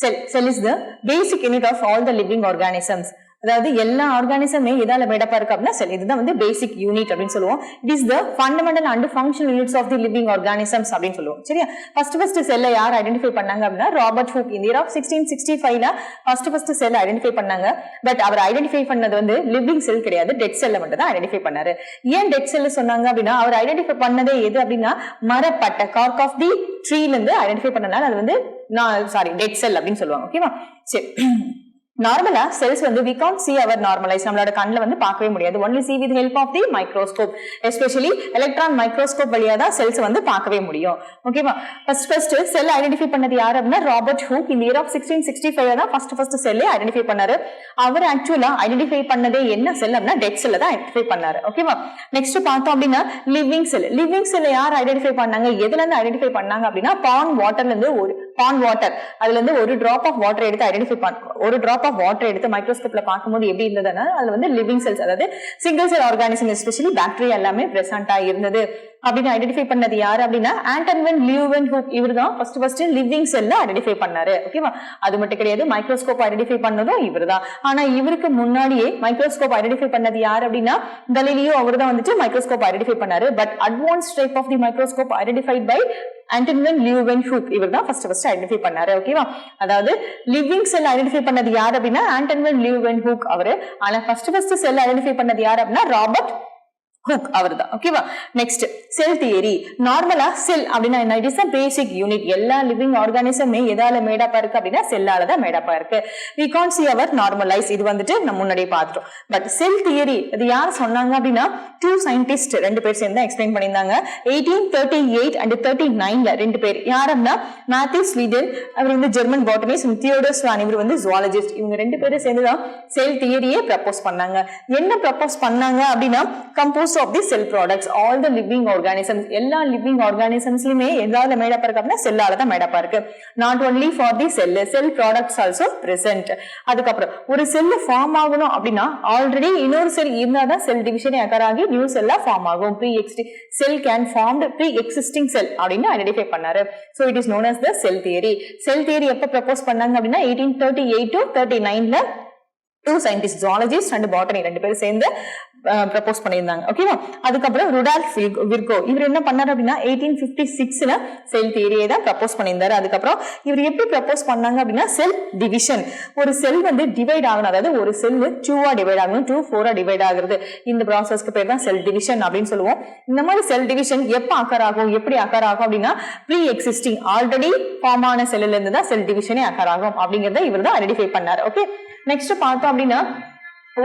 Cell is the basic unit of all the living organisms. அதாவது எல்லா ஆர்கானிசமே எதால மேடப்பா இருக்கு அப்படின்னா செல். இதுதான் வந்து பேசிக் யூனிட் அப்படின்னு சொல்லுவோம். It is the fundamental and functional units of the living organisms அப்படின்னு சொல்லுவோம். சரியா? ஃபர்ஸ்ட் செல்லை யார் ஐடென்டிஃபை பண்ணாங்க அப்படின்னா ராபர்ட் ஹூக் இந்த இயர் ஆஃப் 1665ல ஃபர்ஸ்ட் செல் ஐடென்டிஃபை பண்ணாங்க. பட் அவர் ஐடென்டிஃபை பண்ணது வந்து லிவிங் செல் கிடையாது, டெட் செல்ல மட்டும் தான் ஐடென்டிஃபை பண்ணாரு. ஏன் டெட் செல் சொன்னாங்க அப்படின்னா அவர் ஐடென்டிஃபை பண்ணதே எது அப்படின்னா மரப்பட்டை கார்க் ஆஃப் தி ட்ரீல இருந்து ஐடென்டிஃபை பண்ணனால அது வந்து டெட் செல் அப்படின்னு சொல்லுவாங்க. ஓகேவா? சரி, நார்மலா செல்ஸ் வந்து we can't see our normalize நம்மளோட கண்ணுல வந்து பார்க்கவே முடியாது. only see with help of the microscope, especially electron microscope வழியா தான் செல்ஸ் வந்து பார்க்கவே முடியும். ஓகேவா? ஃபர்ஸ்ட் செல் ஐடென்டிஃபை பண்ணது யார் அப்படின்னா ராபர்ட் ஹூக் இந்த இயர் ஆஃப் 1665 தான் ஃபர்ஸ்ட் செல்லை ஐடென்டிஃபை பண்ணாரு. அவர் ஆக்சுவலா ஐடென்டிஃபை பண்ணதே என்ன செல் அப்படின்னா டெட் செல்ல தான் ஐடென்டிஃபை பண்ணாரு. ஓகேவா? நெக்ஸ்ட் பார்த்தோம் அப்படின்னா லிவிங் செல் யார் ஐடென்டிஃபை பண்ணாங்க, எதுல இருந்து ஐடென்டிஃபை பண்ணாங்க அப்படின்னா பாண்ட் வாட்டர்ல இருந்து அதுல இருந்து ஒரு டிராப் ஆஃப் வாட்டர் எடுத்து ஐடென்டிஃபை ஒரு டிராப் ஆஃப் வாட்டர் எடுத்து மைக்ரோஸ்கோப்ல பார்க்கும்போது எப்படி இருந்ததுன்னா அதுல வந்து லிவிங் செல்ஸ், அதாவது single cell organism especially bacteria எல்லாமே பிரசன்டா இருந்தது அப்படின்னு ஐடென்டிஃபை பண்ணது யாரு அப்படின்னா ஆண்டன் வென் லியூவென்ஹூக். இவர் தான் ஃபர்ஸ்ட் லிவிங் செல்ல ஐடென்டிஃபை பண்ணாரு. ஓகேவா? அது மட்டும் கிடையாது, மைக்ரோஸ்கோப் ஐடென்டிஃபை பண்ணதும் இவர் தான். ஆனா இவருக்கு முன்னாடியே மைக்ரோஸ்கோப் ஐடென்டிஃபை பண்ணது யாரு அப்படின்னா கலீலியோ. அவர் தான் வந்துட்டு மைக்ரோஸ்கோப் ஐடென்டிஃபை பண்ணாரு. But advance type of the microscope identified by Anton van Leeuwenhoek. இவர் தான் ஃபர்ஸ்ட் ஐடென்டிஃபை பண்ணாரு. ஓகேவா? அதாவது லிவிங் செல் ஐடென்டிஃபை பண்ணது யாரு அப்படின்னா ஆண்டன் வென் லியூவென்ஹூக் அவரு. ஆனா ஃபர்ஸ்ட் செல் ஐடென்டிஃபை பண்ணது யாரு அப்படின்னா ராபர்ட் ஹூக் அவர்தான். ஓகேவா? நெக்ஸ்ட் செல் தியரி. நார்மலா செல் அப்படின்னா என்ன? It is a basic unit. எல்லா லிவிங் ஆர்கானிசமே எதால மேடப்பா இருக்கு அப்படின்னா செல்லால தான் மேடப்பா இருக்கு. we can't see our normalize. இது வந்துட்டு நம்ம முன்னாடியே பார்த்துட்டோம். பட் செல் தியரி அது யார் சொன்னாங்க அப்படின்னா டூ சயின்டிஸ்ட் ரெண்டு பேர் சேர்ந்து எக்ஸ்பிளைன் பண்ணியிருந்தாங்க. 1838 and 39ல ரெண்டு பேர். யார் அப்படின்னா மேத்யூ ஸ்வீடன் அவர் வந்து ஜெர்மன் பாட்டனிஸ்ட், தியோடர் ஸ்வான் இவர் வந்து ஜுவாலஜிஸ்ட். இவங்க ரெண்டு பேரும் சேர்ந்துதான் செல் தியரியே ப்ரப்போஸ் பண்ணாங்க. என்ன ப்ரப்போஸ் பண்ணாங்க அப்படின்னா compose of the cell products, all the living organisms, எல்லா living organismsலயுமே எதால மேடப்பா இருக்கு அப்படின்னா செல்லால தான் மேடப்பா இருக்கு. not only for the cell products also present. அதுக்கப்புறம் ஒரு செல் ஃபார்ம் ஆகணும் அப்படின்னா ஆல்ரெடி இன்னொரு செல் இருந்தாதான் செல் டிவிஷன் அக்கர் ஆகி நியூ செல்லா ஃபார்ம் ஆகும். செல் கேன் ஃபார்ம்ட் ப்ரீ எக்ஸிஸ்டிங் செல் அப்படின்னு ஐடென்டிஃபை பண்ணாரு. so it is known as the cell theory. Cell theory எப்ப ப்ரப்போஸ் பண்ணாங்க அப்படின்னா 1838 to 39ல two scientist zoologist and botany ரெண்டு பேரும் சேர்ந்து ப்ரப்போஸ் பண்ணியிருந்தாங்க. ஓகேவா? அதுக்கப்புறம் ருடால்ஃப் விர்கோ இவர் என்ன பண்ணாரு அப்படின்னா 1856ல செல் தியரியை தான் ப்ரப்போஸ் பண்ணியிருந்தாரு. அதுக்கப்புறம் இவர் எப்படி ப்ரப்போஸ் பண்ணாங்க அப்படின்னா செல் டிவிஷன். ஒரு செல் வந்து டிவைட் ஆகணும், அதாவது ஒரு செல் 2ஆ டிவைட் ஆகணும், 2 4ஆ டிவைட் ஆகுறது. இந்த ப்ராசஸ்க்கு பேர் தான் செல் டிவிஷன் அப்படின்னு சொல்லுவோம். இந்த மாதிரி செல் டிவிஷன் எப்ப அக்கர் ஆகும், எப்படி அக்கர் ஆகும் அப்படின்னா ப்ரீ எக்ஸிஸ்டிங் ஆல்ரெடி ஃபார்ம் ஆன செல்லுல இருந்து தான் செல் டிவிஷனே அக்கர் ஆகும் அப்படிங்கறத இவர் தான் ஐடென்டிஃபை பண்ணாரு. ஓகே, நெக்ஸ்ட் பார்த்தோம் அப்படின்னா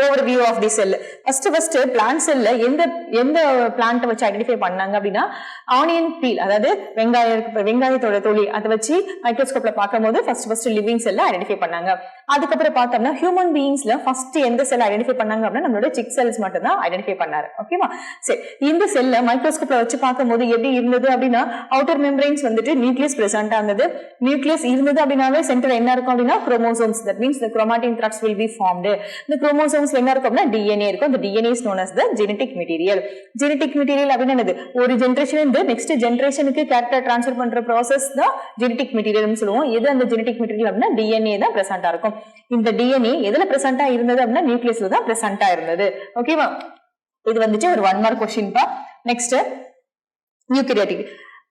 overview of the cell. first plant cell எந்த பிளான்ட் வச்சு ஐடென்டிஃபை பண்ணாங்க அப்படின்னா ஆனியன் பீல், அதாவது வெங்காயத்தோட தொலி அதை வச்சு மைக்ரோஸ்கோப்ல பார்க்கும்போது ஃபர்ஸ்ட் லிவிங் செல்ல ஐடென்டிஃபை பண்ணாங்க. அதுக்கப்புறம் பார்த்தோம்னா ஹியூமன் பீயிங்ஸ்ல ஃபர்ஸ்ட் எந்த செல் ஐடென்டிஃபை பண்ணாங்க அப்படின்னா நம்மளோட சிக் செல்ஸ் மட்டும் தான் ஐடென்டிஃபை பண்ணாரு. ஓகேவா? சரி, இந்த செல்ல மைக்ரோஸ்கோப்ல வச்சு பார்க்கும்போது எப்படி இருந்தது அப்படின்னா அவுட்டர் மெம்பரைன்ஸ் வந்துட்டு நியூக்ளியஸ் பிரசன்டா இருந்தது. நியூக்ளியஸ் இருந்தது அப்படின்னாவே சென்டர் என்ன இருக்கும் அப்படின்னா chromosomes. That means the chromatin threads will be formed. இந்த குரோமோசோம்ஸ்ல என்ன இருக்கும் அப்படின்னா டிஎன்ஏ இருக்கும். இந்த DNA is known as the genetic material. Genetic material அப்படின்னா என்னது? ஒரு ஜெனரேஷன் இருந்து நெக்ஸ்ட் ஜெனரேஷனுக்கு கேரக்டர் டிரான்ஸ்ஃபர் பண்ற ப்ராசஸ் தான் ஜெனடிக் மெட்டீரியல்னு சொல்லுவோம். எது அந்த ஜெனடிக் மெட்டீரியல் அப்படின்னா டிஎன்ஏ தான் பிரசன்டா இருக்கும். இந்த டிஎன்ஏ எதுல பிரசன்டா இருந்தது அப்படின்னா நியூக்ளியஸ்ல தான் பிரசன்டா இருந்தது. ஓகேவா? இது வந்துட்டு ஒரு 1 மார்க் क्वेश्चन பா. நெக்ஸ்ட் யூகரியோட்டிக்,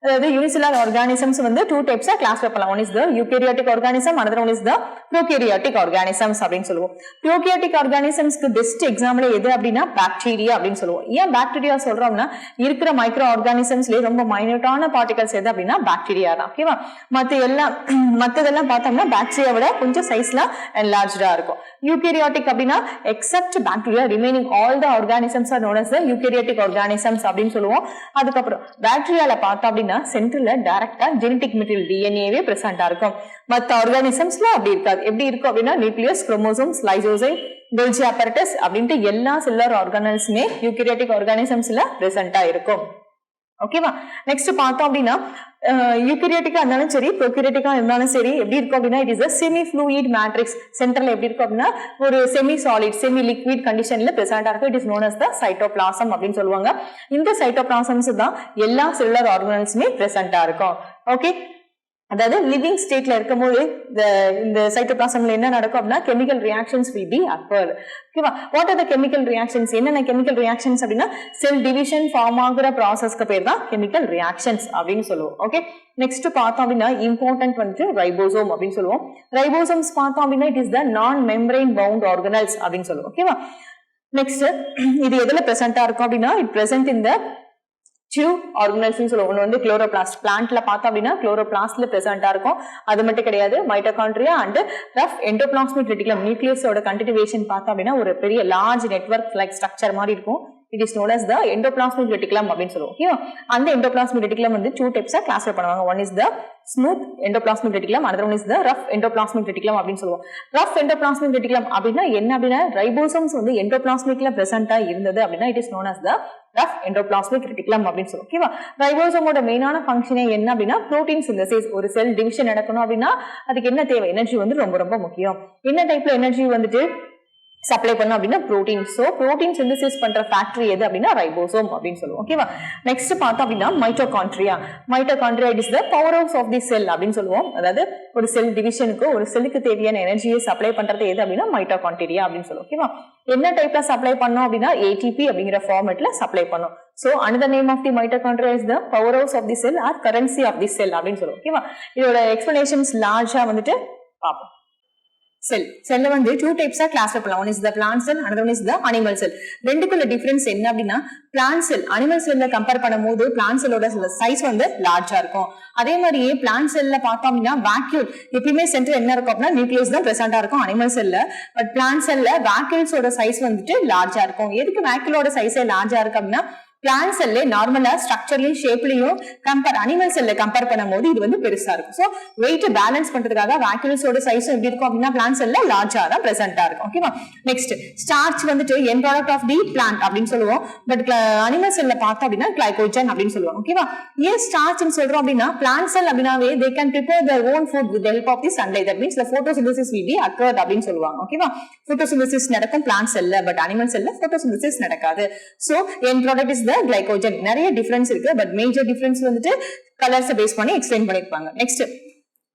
அதாவது யூனிசெல்லுலர் ஆர்கானிசம்ஸ் வந்து டூ டைப்ஸா கிளாஸ் பண்ணலாம். One is the eukaryotic organism, another one is the prokaryotic organisms அப்படின்னு சொல்லுவோம். prokaryotic organismsக்கு பெஸ்ட் எக்ஸாம்பிள் எது அப்படின்னா பாக்டீரியா அப்படின்னு சொல்லுவோம். ஏன் பாக்டீரியா சொல்றோம்னா இருக்கிற மைக்ரோ ஆர்கானிசம்ஸ்லயே ரொம்ப மைனூட்டான பார்ட்டிகல்ஸ் எது அப்படின்னா பாக்டீரியா தான். ஓகேவா? மத்ததெல்லாம் பார்த்தோம்னா பாக்டீரியாவோட கொஞ்சம் சைஸ்ல என்லார்ஜ்டா இருக்கும். யூகரியோட்டிக் அப்படின்னா except bacteria remaining all the organisms are known as the eukaryotic organisms அப்படின்னு சொல்லுவோம். அதுக்கப்புறம் பாக்டீரியால பார்த்தோம் அப்படின்னா சென்டர்ல டைரக்டா ஜெனடிக் மெட்டீரியல் டிஎன்ஏவே பிரசன்டா இருக்கும். மத்த ஆர்கானிசம்ஸ்ல அப்படி இருக்காது. எப்படி இருக்கும் அப்படின்னா nucleus, chromosomes, lysozyme, Golgi apparatus அப்படின்ட்டு எல்லா செல்லுலர் ஆர்கானிசம்ஸுமே யூகரியோட்டிக் ஆர்கானிசம்ஸ்ல பிரசன்டா இருக்கும். ஓகேவா? நெக்ஸ்ட் பார்த்தோம் அப்படின்னா யூகரியோட்டிக்கா இருந்தாலும் சரி ப்ரோகரியோட்டிக்கா இருந்தாலும் சரி எப்படி இருக்கும் அப்படின்னா it is a semi fluid matrix. சென்டர்ல எப்படி இருக்கும் அப்படின்னா ஒரு செமி சாலிட் செமி லிக்விட் கண்டிஷன்ல பிரசன்டா இருக்கும். It is known as the cytoplasm அப்படின்னு சொல்லுவாங்க. இந்த சைட்டோபிளாசம்ஸ் தான் எல்லா செல்லுலர் ஆர்கானிசம்ஸுமே பிரசன்டா இருக்கும். ஓகே, அதாவது லிவிங் ஸ்டேட்ல இருக்கும்போது இந்த சைட்டோபிளாசம்ல என்ன நடக்கும் அப்படின்னா chemical reactions will be occurred. ஓகேவா? What are the chemical reactions? என்னென்ன கெமிக்கல் ரியாக்ஷன்ஸ் அப்படின்னா செல் டிவிஷன் ஃபார்ம் ஆகுற ப்ராசஸ்க்கு பேர் தான் கெமிக்கல் ரியாக்ஷன்ஸ் அப்படின்னு சொல்லுவோம். ஓகே, நெக்ஸ்ட் பார்த்தோம் அப்படின்னா இம்பார்ட்டன்ட் வந்துட்டு ரைபோசோம் அப்படின்னு சொல்லுவோம். ரைபோசோம்ஸ் பார்த்தோம் அப்படின்னா இட் இஸ் த நான் மெம்பரேன் பவுண்ட் ஆர்கனல்ஸ் அப்படின்னு சொல்லுவோம். ஓகேவா? நெக்ஸ்ட் இது எதுல பிரசன்டா இருக்கும் அப்படின்னா it present in the tube organelles சொல்லுவோம். ஒன்று வந்து குளோரோபிளாஸ்ட், பிளான்ட்ல பார்த்தோம் அப்படின்னா குளோரோபிளாஸ்ட்ல பிரசன்டா இருக்கும். அது மட்டும் கிடையாது, mitochondria and rough endoplasmic reticulum நியூக்ளியஸோட கண்டினியூவேஷன் பார்த்தோம் அப்படின்னா ஒரு பெரிய லார்ஜ் நெட்வொர்க் லைக் ஸ்ட்ரக்சர் மாதிரி இருக்கும். It is known as the endoplasmic reticulum அப்படின்னு சொல்லுவோம். ஓகே, அந்த endoplasmic reticulum வந்து two types கிளாஸிஃபை பண்ணுவாங்க. One is the smooth endoplasmic reticulum, another one is the rough endoplasmic reticulum அப்படின்னு சொல்லுவோம். rough endoplasmic reticulum அப்படின்னா என்ன அப்படின்னா ரைபோசோம்ஸ் வந்து எண்டோபிளாஸ்மிக்ல பிரசன்டா இருந்தது அப்படின்னா it is known as the rough endoplasmic reticulum அப்படின்னு சொல்லுவோம். ஓகேவா? ரைபோசோமோட மெயினான ஃபங்க்ஷனே என்ன அப்படின்னா புரோட்டீன் சிந்தசிஸ். ஒரு செல் டிவிஷன் நடக்கணும் அப்படின்னா அதுக்கு என்ன தேவை? எனர்ஜி வந்து ரொம்ப ரொம்ப முக்கியம். என்ன டைப்ல எனர்ஜி வந்துட்டு சப்ளை பண்ணும் அப்படின்னா புரோட்டீன். சோ புரோட்டீன் சிந்தசிஸ் பண்ற ஃபேக்டரி எது அப்படின்னா ரைபோசோம் அப்படின்னு சொல்லுவோம். ஓகேவா? நெக்ஸ்ட் பார்த்தோம் அப்படின்னா mitochondria. Mitochondria is the power house of the cell அப்படின்னு சொல்லுவோம். அதாவது ஒரு செல் டிவிஷனுக்கு ஒரு செல்லுக்கு தேவையான எனர்ஜியை சப்ளை பண்றது எது அப்படின்னா மைட்டோகாண்ட்ரியா அப்படின்னு சொல்லுவோம். ஓகேவா? என்ன டைப்ல சப்ளை பண்ணோம் அப்படின்னா ஏடிபி அப்படிங்கிற ஃபார்மேட்ல சப்ளை பண்ணும். So another name of the mitochondria is the powerhouse of the cell or currency of the cell அப்படின்னு சொல்லுவோம். ஓகேவா? இதோட எக்ஸ்பிளனேஷன்ஸ் லார்ஜா வந்துட்டு பார்ப்போம். செல்ல வந்து டூ டைப்ஸா கிளாஸ் பண்ணலாம். One is the plant cell, another one is the animal cell. ரெண்டுக்குள்ள டிஃபரன்ஸ் என்ன அப்படின்னா பிளான்ட் செல் அனிமல் செல்ல கம்பேர் பண்ணும்போது பிளான்ட் செல்லோட சைஸ் வந்து லார்ஜா இருக்கும். அதே மாதிரியே பிளான்ட் செல்ல பார்த்தோம் அப்படின்னா வாக்யூல் எப்பயுமே சென்டர் என்ன இருக்கும் அப்படின்னா நியூக்ளியஸ் தான் பிரசன்டா இருக்கும் அனிமல் செல்ல. பட் பிளான்ட் செல்ல வாக்யூல்ஸோட சைஸ் வந்துட்டு லார்ஜா இருக்கும். எதுக்கு வாக்யூலோட சைஸே லார்ஜா இருக்கு அப்படின்னா பிளான்ட் செல்ல நார்மலா ஸ்ட்ரக்சர்லயும் ஷேப்லயும் கம்பேர் அனிமல் செல்ல கம்பேர் பண்ணும்போது இது வந்து பெருசா இருக்கும். சோ வெயிட் பேலன்ஸ் பண்றதுக்காக வாக்யூல்ஸோட சைஸ் எப்படி இருக்கும் அப்படின்னா பிளான்ட் செல்ல லார்ஜா தான் பிரசன்டா இருக்கும். ஓகேவா? நெக்ஸ்ட் ஸ்டார்ச் வந்துட்டு என் ப்ராடக்ட் ஆஃப் தி பிளான்ட் அப்படின்னு சொல்லுவோம். பட் அனிமல் செல்ல பார்த்தோம் அப்படின்னா கிளைகோஜன் அப்படின்னு சொல்லுவோம். ஓகேவா? ஏன் ஸ்டார்ச் சொல்றோம் அப்படின்னா பிளான்ட் செல் அப்படின்னாவே they can prepare their own food with the help of the sunlight. That means the photosynthesis will be occurred அப்படின்னு சொல்லுவாங்க. ஓகேவா? photosynthesis நடக்கும் பிளான்ட் செல்ல, பட் அனிமல் செல்ல photosynthesis நடக்காது. So N product is glycogen. நிறைய டிஃபரன்ஸ் இருக்கு, பட் மேஜர் டிஃபரன்ஸ் வந்துட்டு கலர்ஸ் பேஸ் பண்ணி எக்ஸ்பிளைன் பண்ணிருப்பாங்க. நெக்ஸ்ட்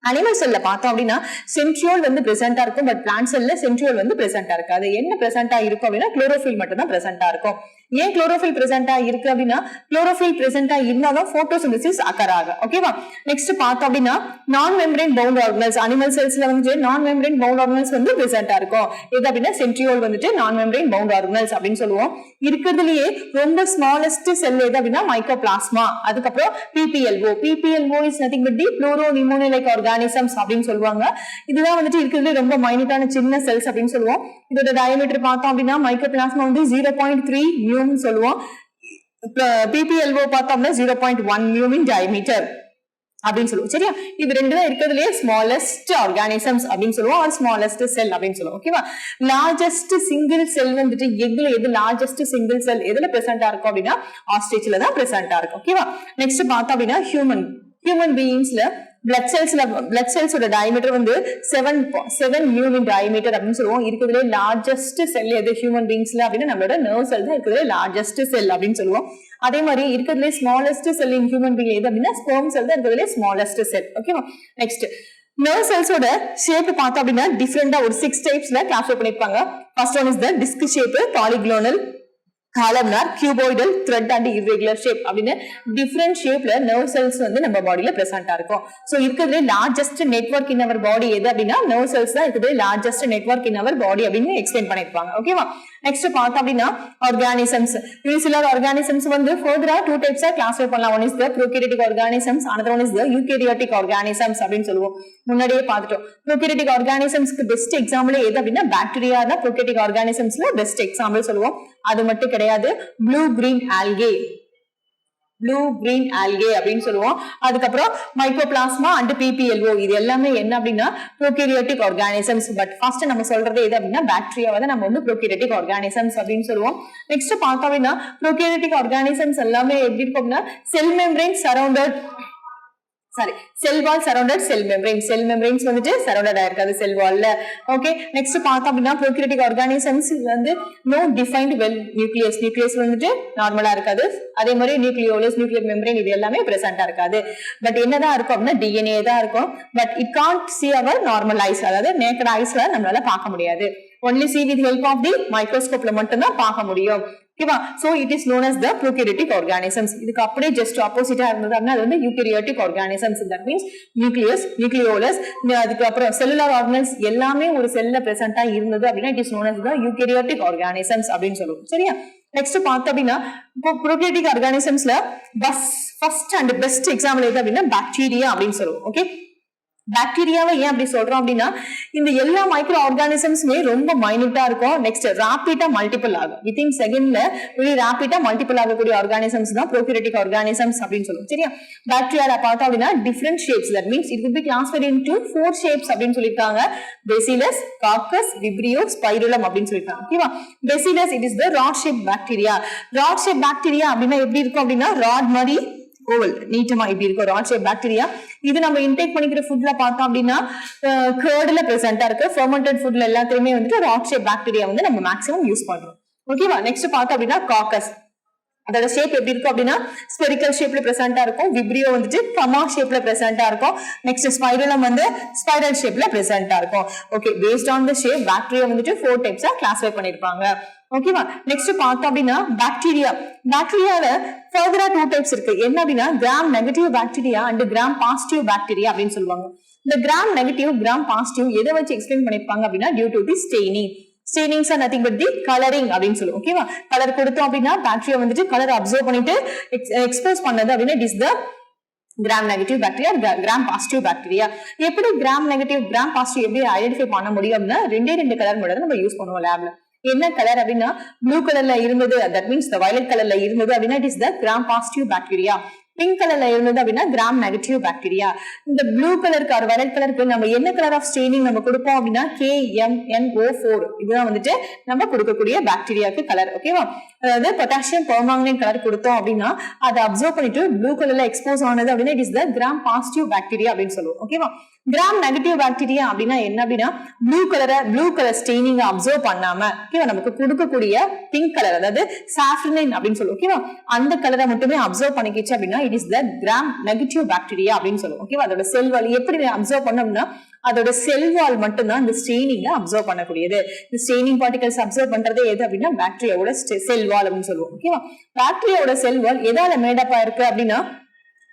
அனிமல் செல்ல பார்த்தோம் அப்படின்னா சென்ட்ரியோல் வந்து பிரசன்டா இருக்கும், பட் பிளான்ட் செல்ல சென்ட்ரியோல் வந்து பிரசன்டா இருக்காது. என்ன பிரசன்டா இருக்கும் அப்படின்னா குளோரோஃபில் மட்டும் தான் பிரசன்டா இருக்கும். ஏன் குளோரோஃபில் பிரசன்டா இருக்கு அப்படின்னா குளோரோஃபில் பிரசன்டா இருந்தாலும் போட்டோசிந்தசிஸ் அக்கர் ஆகும். ஓகேவா? நெக்ஸ்ட் பார்த்தோம் அப்படின்னா நான் மெம்பரேன் பவுண்ட் ஆர்கனல்ஸ் அனிமல் செல்ஸ்ல வந்து நான் மெம்பரேன் பவுண்ட் ஆர்கனல்ஸ் வந்து பிரசன்டா இருக்கும். எது அப்படின்னா சென்ட்ரியோல் வந்துட்டு நான் மெம்பரேன் பவுண்ட் ஆர்கனல்ஸ் அப்படின்னு சொல்லுவோம். இருக்கிறதுலயே ரொம்ப ஸ்மாலஸ்ட் செல் எது அப்படின்னா மைக்கோபிளாஸ்மா. அதுக்கப்புறம் PPLO. PPLO is nothing but the pleuro pneumonia like organisms அப்படின்னு சொல்லுவாங்க. இதுதான் வந்துட்டு இருக்கிறதுல ரொம்ப மைனியூட்டான சின்ன செல்ஸ் அப்படின்னு சொல்லுவோம். இதோட டயமீட்டர் பார்த்தோம் அப்படின்னா மைக்கோபிளாஸ்மா வந்து 0.3 மியூம் சொல்லுவோம். பிபிஎல்ஓ பார்த்தோம்னா 0.1 மியூம் இன் டயமீட்டர் அப்படின்னு சொல்லுவோம். சரியா? இது ரெண்டு தான் இருக்கிறதுலயே ஸ்மாலஸ்ட் ஆர்கானிசம்ஸ் அப்படின்னு சொல்லுவோம், ஆர் ஸ்மாலஸ்ட் செல் அப்படின்னு சொல்லுவோம். ஓகேவா? லார்ஜஸ்ட் சிங்கிள் செல் வந்துட்டு எது லார்ஜஸ்ட் சிங்கிள் செல் எதுல பிரசன்டா இருக்கும் அப்படின்னா ஆஸ்ட்ரிச்ல தான் பிரசன்டா இருக்கும். ஓகேவா? நெக்ஸ்ட் பார்த்தோம் அப்படின்னா ஹியூமன் பீயிங்ஸ்ல பிளட் செல்ஸோட டயமீட்டர் வந்து 7 மியூம் இன் டயமீட்டர் அப்படின்னு சொல்லுவோம். இருக்கிறதுல லார்ஜஸ்ட் செல் எது ஹியூமன் பீயிங்ஸ்ல அப்படின்னா நம்மளோட நர்வ் செல் தான் இருக்கிறதுல லார்ஜஸ்ட் செல் அப்படின்னு சொல்லுவோம். அதே மாதிரி இருக்கிறதுல smallest sell in human being எது அப்படின்னா ஸ்பெர்ம் செல் தான் இருக்கிறதுல ஸ்மாலஸ்ட் செல். ஓகேவா? நெக்ஸ்ட் நர்வ் செல்ஸோட ஷேப் பார்த்தோம் அப்படின்னா டிஃபரெண்டா ஒரு 6 டைப்ஸ்ல கிளாஸிஃபை பண்ணிருப்பாங்க. First one is the disc shape, polygonal, columnar, cuboidal, thread and irregular shape அப்படின்னு டிஃபரெண்ட் ஷேப்ல நர்வ் செல்ஸ் வந்து நம்ம பாடியில பிரசன்டா இருக்கும். சோ இருக்கிறதுல லார்ஜஸ்ட் நெட்வொர்க் இன் அவர் பாடி எது அப்படின்னா நர்வ் செல்ஸ் தான் இருக்கிறது லார்ஜஸ்ட் நெட்வொர்க் இன் அவர் பாடி அப்படின்னு எக்ஸ்பிளைன் பண்ணிருப்பாங்க. ஓகேவா? நெக்ஸ்ட் பார்த்தோம் அப்படின்னா ஆர்கானிசம்ஸ். சில ஆர்கானிசம்ஸ் வந்து ஃபர்தரா 2 டைப்ஸா கிளாஸிஃபை பண்ணலாம். One is the prokaryotic organisms, another one is the eukaryotic organisms அப்படின்னு சொல்லுவோம். முன்னாடியே பார்த்துட்டோம். ப்ரோகாரியோட்டிக் ஆர்கானிசம்ஸ்க்கு பெஸ்ட் எக்ஸாம்பிள் எது அப்படின்னா பாக்டீரியா தான் ப்ரோகாரியோட்டிக் ஆர்கானிசம்ஸ்ல பெஸ்ட் எக்ஸாம்பிள் சொல்லுவோம். அது மட்டும் கிடையாது, ப்ளூ கிரீன் ஆல்கே அப்படின்னு சொல்லுவோம். அதுக்கப்புறம் மைக்கோபிளாஸ்மா அண்ட் பிபிஎல்ஓ இது எல்லாமே என்ன அப்படின்னா ப்ரோகாரியோட்டிக் ஆர்கானிசம்ஸ். பட் ஃபர்ஸ்ட் நம்ம சொல்றது எது அப்படின்னா பாக்டீரியாவை தான் நம்ம வந்து ப்ரோகாரியோட்டிக் ஆர்கானிசம்ஸ் அப்படின்னு சொல்லுவோம். நெக்ஸ்ட் பார்த்தோம் அப்படின்னா ப்ரோகாரியோட்டிக் ஆர்கானிசம்ஸ் எல்லாமே எப்படி இருக்கும் அப்படின்னா செல் மெம்பரேன் சரௌண்டட் சாரி செல் வால் சரௌண்டட் செல் மெம்பரைன்ஸ் வந்துட்டு சரௌண்டட் ஆயிருக்காது செல் வால்ல. ஓகே, நெக்ஸ்ட் பார்த்தோம் அப்படின்னா ப்ரோகாரியோட்டிக் ஆர்கானிசம்ஸ் வந்து நோ டிஃபைன்ட் வெல் நியூக்ளியஸ் வந்துட்டு நார்மலா இருக்காது. அதே மாதிரி நியூக்ளியோலஸ் நியூக்ளியர் மெம்பரைன் இது எல்லாமே பிரசன்டா இருக்காது. பட் என்னதான் இருக்கும் அப்படின்னா டிஎன்ஏ தான் இருக்கும். But it can't see our normal eyes, அதாவது நேக்கட் ஐஸ்ல நம்மளால பார்க்க முடியாது. only see with help of the microscopeல மட்டும் தான் பார்க்க முடியும். ஓகேவா? so it is known as the prokaryotic organisms. இதுக்கு அப்படியே ஜஸ்ட் ஆப்போசிட்டா இருந்தது அப்படின்னா அது வந்து eukaryotic organisms. that means nucleus, nucleolus, அதுக்கு அப்புறம் செல்லுலார் ஆர்கனல்ஸ் எல்லாமே ஒரு செல்ல பிரசன்டா இருந்தது அப்படின்னா it is known as the eukaryotic organisms அப்படின்னு சொல்லுவோம். சரியா? நெக்ஸ்ட் பார்த்தோம் அப்படின்னா ப்ரோகாரியோட்டிக் ஆர்கானிசம்ஸ்ல ஃபர்ஸ்ட் அண்ட் பெஸ்ட் எக்ஸாம்பிள் எது அப்படின்னா பாக்டீரியா அப்படின்னு சொல்லுவோம். ஓகே, பாக்டீரியாவை ஏன் அப்படி சொல்றோம் அப்படின்னா இந்த எல்லா மைக்ரோ ஆர்கானிசம்ஸுமே ரொம்ப மைனூட்டா இருக்கும். நெக்ஸ்ட் ராபிடா மல்டிபிள் ஆகும். வித்தின் செகண்ட்ல வெரி ராபிடா மல்டிபிள் ஆகக்கூடிய ஆர்கானிசம்ஸ் தான் ப்ரோகாரியோட்டிக் ஆர்கானிசம்ஸ் அப்படின்னு சொல்லுவோம். சரியா? பாக்டீரியால பார்த்தோம் அப்படின்னா different shapes, that means it will be classified into 4 shapes அப்படின்னு சொல்லிருக்காங்க. பேசிலஸ், காக்கஸ், விப்ரியோ, ஸ்பைருலம் அப்படின்னு சொல்லிருக்காங்க. ஓகேவா? Bacillus it is the rod shape bacteria. Rod shape bacteria அப்படின்னா எப்படி இருக்கும் அப்படின்னா ராட் மாதிரி ஓவல் நீட்டமா இப்படி இருக்கும் ராட் ஷேப் பாக்டீரியா. இது நம்ம இன்டேக் பண்ணிக்கிற ஃபுட்ல பார்த்தோம் அப்படின்னா கர்ட்ல பிரசன்டா இருக்கு. ஃபெர்மெண்டட் ஃபுட்ல எல்லாத்தையுமே வந்துட்டு ராட் ஷேப் பாக்டீரியா வந்து நம்ம மேக்ஸிமம் யூஸ் பண்றோம். ஓகேவா? நெக்ஸ்ட் பார்த்தோம் அப்படின்னா காக்கஸ். அதோட ஷேப் எப்படி இருக்கும் அப்படின்னா ஸ்பெரிக்கல் ஷேப்ல பிரசன்டா இருக்கும். விப்ரியோ வந்துட்டு கமா ஷேப்ல பிரசன்டா இருக்கும். நெக்ஸ்ட் ஸ்பைரலம் வந்து ஸ்பைரல் ஷேப்ல பிரசன்டா இருக்கும். Okay, based on the shape bacteria வந்துட்டு 4 டைப்ஸா கிளாஸிஃபை பண்ணிருப்பாங்க. ஓகேவா? நெக்ஸ்ட் பார்த்தோம் அப்படின்னா பாக்டீரியால ஃபர்தரா 2 டைப்ஸ் இருக்கு. என்ன அப்படின்னா gram negative bacteria and gram positive bacteria அப்படின்னு சொல்லுவாங்க. இந்த கிராம் நெகட்டிவ் கிராம் பாசிட்டிவ் எதை வச்சு எக்ஸ்பிளைன் பண்ணிருப்பாங்க அப்படின்னா due to the staining. Stainings are nothing but the colouring அப்படின்னு சொல்லுவோம். ஓகேவா? கலர் கொடுத்தோம் அப்படின்னா பாக்டீரியா வந்துட்டு கலர் அப்சர்வ் பண்ணிட்டு எக்ஸ்போஸ் பண்ணது அப்படின்னா it is the gram negative bacteria, gram positive bacteria. எப்படி கிராம் நெகட்டிவ் கிராம் பாசிட்டிவ் எப்படி ஐடென்டிஃபை பண்ண முடியும் அப்படின்னா 2 கலர் மட்டும் நம்ம யூஸ் பண்ணுவோம் லேப்ல. என்ன கலர் அப்படின்னா ப்ளூ கலர்ல இருந்தது, தட் மீன்ஸ் வயலட் கலர்ல இருந்தது அப்படின்னா it is the gram positive bacteria. Pink கலர்ல இருந்தது அப்படின்னா கிராம் நெகட்டிவ் பாக்டீரியா. இந்த ப்ளூ கலருக்கு ஒரு வயலட் கலருக்கு நம்ம என்ன கலர் ஆஃப் ஸ்டெய்னிங் நம்ம கொடுப்போம் அப்படின்னா KMNO4 இதுதான் வந்துட்டு நம்ம கொடுக்கக்கூடிய பாக்டீரியாவுக்கு கலர். ஓகேவா? அதாவது பொட்டாசியம் பெர்மாங்கனேட் கலர் கொடுத்தோம் அப்படின்னா அதை அப்சர்வ் பண்ணிட்டு ப்ளூ கலர்ல எக்ஸ்போஸ் ஆனது அப்படின்னா it is the gram positive bacteria அப்படின்னு சொல்லுவோம். ஓகேவா? கிராம் நெகட்டிவ் பாக்டீரியா அப்படின்னா என்ன அப்படின்னா ப்ளூ கலர் ஸ்டெய்னிங் அப்சர்வ் பண்ணாம ஓகேவா நமக்கு கொடுக்கக்கூடிய பிங்க் கலர் அதாவது சாஃப்ரனைன் அப்படின்னு சொல்லுவோம். ஓகேவா? அந்த கலரை மட்டுமே அப்சர்வ் பண்ணிக்கிச்சு அப்படின்னா it is the gram negative bacteria அப்படின்னு சொல்லுவோம். ஓகேவா? அதோட செல் வால் எப்படி அப்சர்வ் பண்ணோம்னா அதோட செல் வால் மட்டும்தான் இந்த ஸ்டெய்னிங்க அப்சர்வ் பண்ணக்கூடியது. இந்த ஸ்டெய்னிங் பார்ட்டிகல்ஸ் அப்சர்வ் பண்றது எது அப்படின்னா பாக்டீரியாவோட செல் வால் அப்படின்னு சொல்லுவோம். ஓகேவா? பாக்டீரியாவோட செல் வால் எதால மேடப் ஆயிருக்கு அப்படின்னா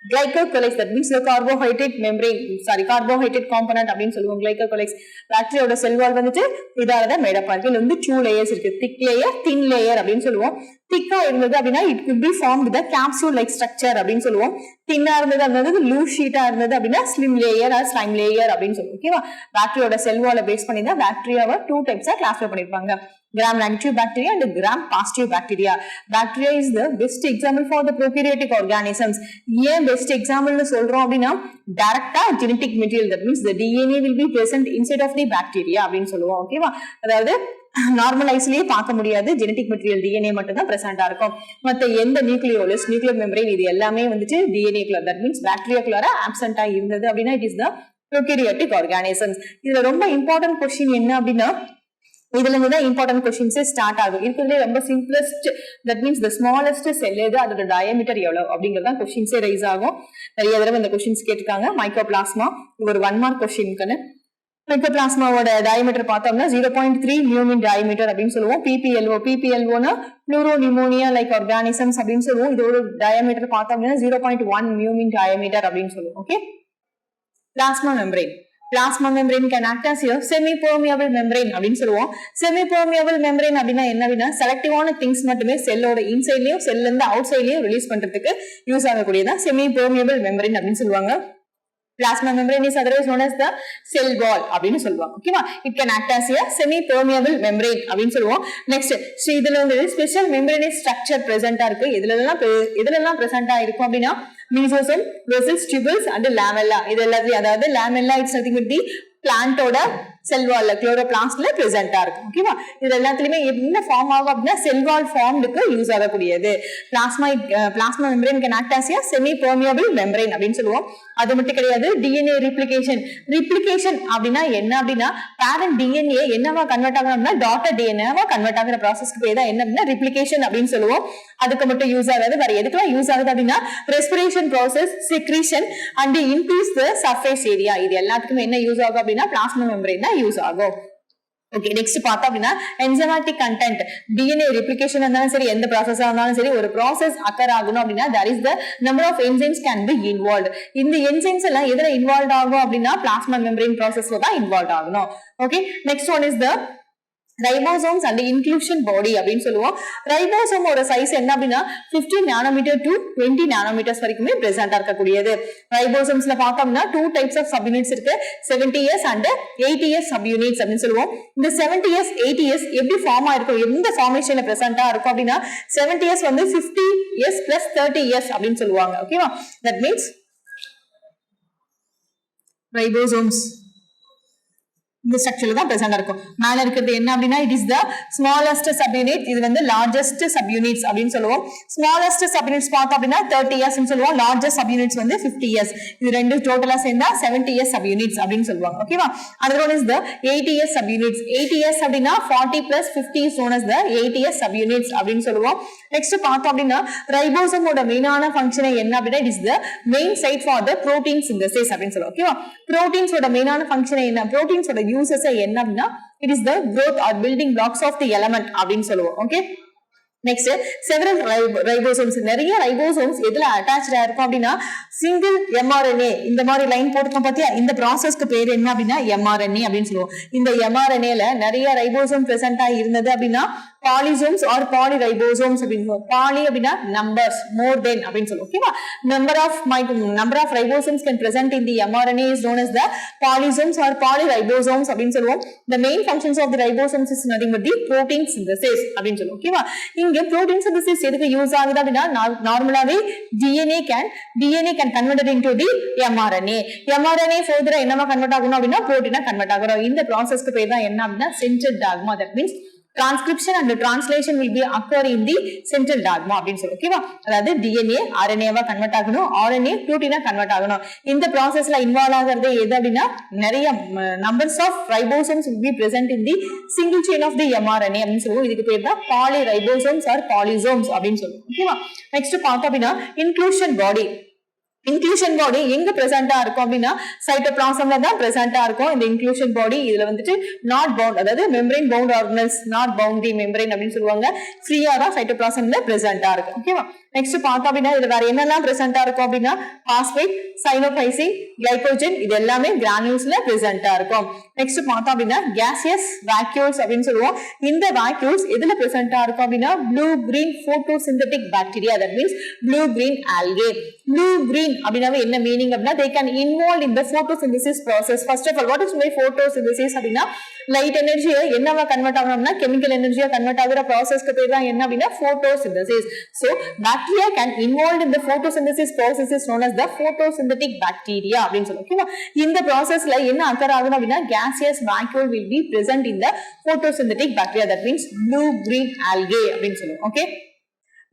glycocolex, that means the carbohydrate component அப்படின்னு சொல்லுவோம். glycocolex பாக்டீரியாவோட செல் வால் வந்துட்டு இதால தான் மேடப் ஆயிருக்கு. இதுல வந்து 2 லேயர்ஸ் இருக்கு. திக் லேயர், தின் லேயர் அப்படின்னு சொல்லுவோம். திக்கா இருந்தது அப்படின்னா it could be form with capsule like structure அப்படின்னு சொல்லுவோம். தின்னா இருந்தது அப்படின்னா லூஸ் ஷீட்டா இருந்தது அப்படின்னா slim layer or slime layer அப்படின்னு சொல்லுவோம். ஓகேவா? பாக்டீரியாவோட செல் வாலை பேஸ் பண்ணி தான் பாக்டீரியாவை 2 டைப்ஸா கிளாஸிஃபை பண்ணிருப்பாங்க. gram negative bacteria and gram positive bacteria. Bacteria is the best example for the prokaryotic organisms. ஏன் best example னு சொல்றோம் அப்படின்னா டைரக்டா genetic material, that means the DNA will be present inside of the bacteria அப்படின்னு சொல்லுவோம். ஓகேவா? அதாவது normal ஐஸ்லயே பார்க்க முடியாது, ஜெனடிக் மெட்டீரியல் டிஎன்ஏ மட்டும் தான் பிரசன்டா இருக்கும். மத்த எந்த நியூக்ளியோலஸ், நியூக்ளியர் மெம்பரேன் இது எல்லாமே வந்துட்டு டிஎன்ஏ குள்ள, தட் மீன்ஸ் பாக்டீரியாக்குள்ளார ஆப்சென்ட்டா இருந்தது அப்படின்னா it is the prokaryotic organisms. இதுல ரொம்ப இம்பார்ட்டன்ட் क्वेश्चन என்ன அப்படின்னா இதுல இருந்து தான் இம்பார்ட்டன்ட் क्वेश्चंस ஸ்டார்ட் ஆகும். இருக்கிறதுல ரொம்ப simplest, that means the smallest cell எது, அதோட டயாமீட்டர் எவ்வளவு அப்படிங்கறத क्वेश्चंस ரைஸ் ஆகும். நிறைய தடவை இந்த क्वेश्चंस கேட்டிருக்காங்க. மைக்கோபிளாஸ்மா ஒரு 1 மார்க் क्वेश्चनக்குன்னு. மைக்கோபிளாஸ்மாவோட டயாமீட்டர் பார்த்தோம்னா 0.3 மியூமின் டயாமீட்டர் அப்படின்னு சொல்லுவோம். பிபிஎல்ஓனா ப்ளூரோ நிமோனியா லைக் ஆர்கானிசம்ஸ் அப்படின்னு சொல்லுவோம். இதோட டயாமீட்டர் பார்த்தோம்னா 0.1 மியூமின் டயாமீட்டர் அப்படின்னு சொல்லுவோம். Okay, plasma membrane. Plasma membrane can act as a semi-permeable membrane அப்படின்னு சொல்லுவோம். Semi-permeable membrane அப்படின்னா என்ன அப்படின்னா செலக்டிவான திங்ஸ் மட்டுமே செல்லோட இன்சைட்லயும் செல்ல இருந்து அவுட் சைட்லயும் ரிலீஸ் பண்றதுக்கு யூஸ் ஆகக்கூடியதான் semi-permeable membrane அப்படின்னு சொல்லுவாங்க. Plasma membrane is otherwise known as the cell wall அப்படின்னு சொல்லுவாங்க. ஓகேவா? It can act as a semi-permeable membrane அப்படின்னு சொல்லுவோம். நெக்ஸ்ட் இதுல வந்து ஸ்பெஷல் மெம்பரேனஸ் ஸ்ட்ரக்சர் பிரசன்டா இருக்கு. எதுலெல்லாம் பிரசன்டா இருக்கும் அப்படின்னா mesosomes, vessels, tubules and lamella. இது எல்லாத்தையும், அதாவது lamella it's nothing but the பிளான்ட்டோட செல் வால்ல குளோரோபிளாஸ்ட்ல பிரசன்டா இருக்கும். ஓகேவா? இது எல்லாத்துலயுமே என்ன ஃபார்ம் ஆகும் அப்படின்னா செல் வால் ஃபார்ம்டுக்கு யூஸ் ஆகக்கூடியது. Plasma membrane can act as a semi permeable membrane அப்படின்னு சொல்லுவோம். அது மட்டும் கிடையாது, டிஎன்ஏ ரிப்ளிகேஷன் அப்படின்னா என்ன அப்படின்னா பேரண்ட் டிஎன்ஏ என்னவா கன்வெர்ட் ஆகணும் அப்படின்னா டாட்டர் டிஎன்ஏவா கன்வெர்ட் ஆகிற ப்ராசஸ்க்கு பேர் தான் என்ன அப்படின்னா ரிப்ளிகேஷன் அப்படின்னு சொல்லுவோம். அதுக்கு மட்டும் யூஸ் ஆகாது, வேற எதுக்கெல்லாம் யூஸ் ஆகுது அப்படின்னா respiration process, secretion and increase the surface area, இது எல்லாத்துக்குமே என்ன யூஸ் ஆகும் அப்படின்னா பிளாஸ்மா மெம்பரேன் தான் யூஸ் ஆகும். ஓகே, நெக்ஸ்ட் பார்த்தா அப்படின்னா என்சைமேட்டிக் கண்டென்ட். டிஎன்ஏ ரிப்ளிகேஷன் இருந்தாலும் சரி, எந்த ப்ராசஸா இருந்தாலும் சரி, ஒரு ப்ராசஸ் அக்கர் ஆகணும் அப்படின்னா there is the number of enzymes can be involved. இந்த என்சைம்ஸ் எல்லாம் எதுல இன்வால்வ் ஆகும் அப்படின்னா பிளாஸ்மா மெம்பரேன் ப்ராசஸ்ல தான் இன்வால்வ் ஆகணும். Okay, next one is the ribosomes and inclusion body அப்படின்னு சொல்லுவோம். ரைபோசோமோட சைஸ் என்ன அப்படின்னா 15 நானோமீட்டர் டு 20 நானோமீட்டர்ஸ் வரைக்குமே பிரசன்டா இருக்கக்கூடியது. ரைபோசோம்ஸ்ல பார்த்தோம்னா 2 டைப்ஸ் ஆஃப் சப்யூனிட்ஸ் இருக்கு, 70s அண்ட் 80s சப்யூனிட்ஸ் அப்படின்னு சொல்லுவோம். இந்த 70s 80s எப்படி ஃபார்ம் ஆயிருக்கும், எந்த ஃபார்மேஷன்ல பிரசன்டா இருக்கும் அப்படின்னா 70s வந்து 50s பிளஸ் 30s அப்படின்னு சொல்லுவாங்க. ஓகேவா? தட் மீன்ஸ் ரைபோசோம்ஸ் இந்த ஸ்ட்ரக்சர்ல தான் பிரசன்டா இருக்கும். மேல இருக்கிறது என்ன அப்படின்னா it is the smallest subunit, இது வந்து லார்ஜஸ்ட் சப்யூனிட்ஸ் அப்படின்னு சொல்லுவோம். ஸ்மாலஸ்ட் சப்யூனிட்ஸ் பார்த்தோம் அப்படின்னா 30s ன்னு சொல்லுவோம், லார்ஜஸ்ட் சப்யூனிட்ஸ் வந்து 50s. இது ரெண்டு டோட்டலா சேர்ந்தா 70s சப்யூனிட்ஸ் அப்படின்னு சொல்லுவாங்க. ஓகேவா? another one is the 80s subunits. 80s அப்படின்னா 40 plus 50 is known as the 80s subunits அப்படின்னு சொல்லுவோம். நெக்ஸ்ட் பார்த்தோம் அப்படின்னா ரைபோசோமோட மெயினான ஃபங்க்ஷன் என்ன அப்படின்னா it is the main site for the protein synthesis அப்படின்னு சொல்லுவோம். ஓகேவா? புரோட்டீன்ஸோட மெயினான ஃபங்க்ஷன் என்ன, புரோட்டீன்ஸோட யூசஸ் என்ன அப்படின்னா it is the growth or building blocks of the element அப்படின்னு சொல்லுவோம். Okay, next several ribosomes. நிறைய ரைபோசோம்ஸ் எதுல அட்டாச்டா இருக்கும் அப்படின்னா சிங்கிள் எம்ஆர்என்ஏ. இந்த மாதிரி லைன் போட்டுக்கோம் பாத்தியா, இந்த ப்ராசஸ்க்கு பேர் என்ன அப்படின்னா எம்ஆர்என்ஏ அப்படின்னு சொல்லுவோம். இந்த எம்ஆர்என்ஏல நிறைய ரைபோசோம் பிரசன்டா இருந்தது அப்படின்னா பாலிசோம்ஸ் ஆர் பாலிரைபோசோம்ஸ் அப்படின்னு சொல்லுவோம். பாலி அப்படின்னா நம்பர்ஸ், மோர் தென் அப்படின்னு சொல்லுவோம். ஓகேவா? number of ribosomes can present in the mRNA is known as the polysomes or polyribosomes அப்படின்னு சொல்லுவோம். the main functions of the ribosomes is nothing but the protein synthesis அப்படின்னு சொல்லுவோம். ஓகேவா? இங்க protein synthesis எதுக்கு யூஸ் ஆகுது அப்படின்னா நார்மலாவே DNA can convert it into the mRNA. mRNA further என்னமா கன்வெர்ட் ஆகணும் அப்படின்னா புரோட்டீனா கன்வெர்ட் ஆகணும். இந்த ப்ராசஸ்க்கு பேர் தான் என்ன அப்படின்னா central dogma. that means transcription and translation will be occur in the central dogma அப்படின்னு சொல்லுவோம். ஓகேவா? அதாவது DNA RNA-வா கன்வெர்ட் ஆகணும், RNA புரோட்டீனா கன்வெர்ட் ஆகணும். இந்த ப்ராசஸ்ல இன்வால்வ் ஆகிறது எது அப்படின்னா நிறைய numbers of ribosomes will be present in the single chain of the mRNA அப்படின்னு சொல்லுவோம். இதுக்கு பேர் தான் பாலிரைபோசோம்ஸ் ஆர் பாலிசோம்ஸ் அப்படின்னு சொல்லுவோம். ஓகேவா? நெக்ஸ்ட் பார்த்தோம் அப்படின்னா இன்க்ளூஷன் பாடி. இன்க்ளூஷன் பாடி எங்க பிரசன்டா இருக்கும் அப்படின்னா சைட்டோபிளாசம்ல தான் பிரசன்டா இருக்கும். இந்த இன்க்ளூஷன் பாடி இதுல வந்துட்டு நாட் பவுண்ட், அதாவது membrane bound organelles, not bound the membrane அப்படின்னு சொல்லுவாங்க. ஃப்ரீயா தான் சைட்டோபிளாசம்ல பிரசன்டா இருக்கும். ஓகேவா? நெக்ஸ்ட் பார்த்தோம் அப்படின்னா இதுல வேற என்னெல்லாம் பிரசன்டா இருக்கும் அப்படின்னா பாஸ்பேட், சைனோகைசின், கிளைகோஜன், இது எல்லாமே கிரானியூல்ஸ்ல பிரசன்டா இருக்கும். நெக்ஸ்ட் பார்த்தோம் அப்படின்னா கேசியஸ் வாக்யூல்ஸ் அப்படின்னு சொல்லுவோம். இந்த வாக்யூல்ஸ் எதுல பிரசன்டா இருக்கும் அப்படின்னா blue green photosynthetic bacteria. That means blue green algae. Blue green அப்படின்னாவே என்ன மீனிங் அப்படின்னா they can involve in the photosynthesis process. first of all, what is my photosynthesis அப்படின்னா லைட் எனர்ஜியை என்னவா கன்வெர்ட் ஆகணும்னா கெமிக்கல் எனர்ஜியா கன்வெர்ட் ஆகுற ப்ராசஸ்க்கு பேர் தான் என்ன அப்படின்னா photosynthesis. so bacteria can involved in the photosynthesis process is known as the photosynthetic bacteria அப்படின்னு சொல்லுவோம். ஓகேவா? இந்த ப்ராசஸ்ல என்ன அக்கர் ஆகுது அப்படின்னா gaseous vacuole will be present in the photosynthetic bacteria. that means blue green algae அப்படின்னு சொல்லுவோம். Okay,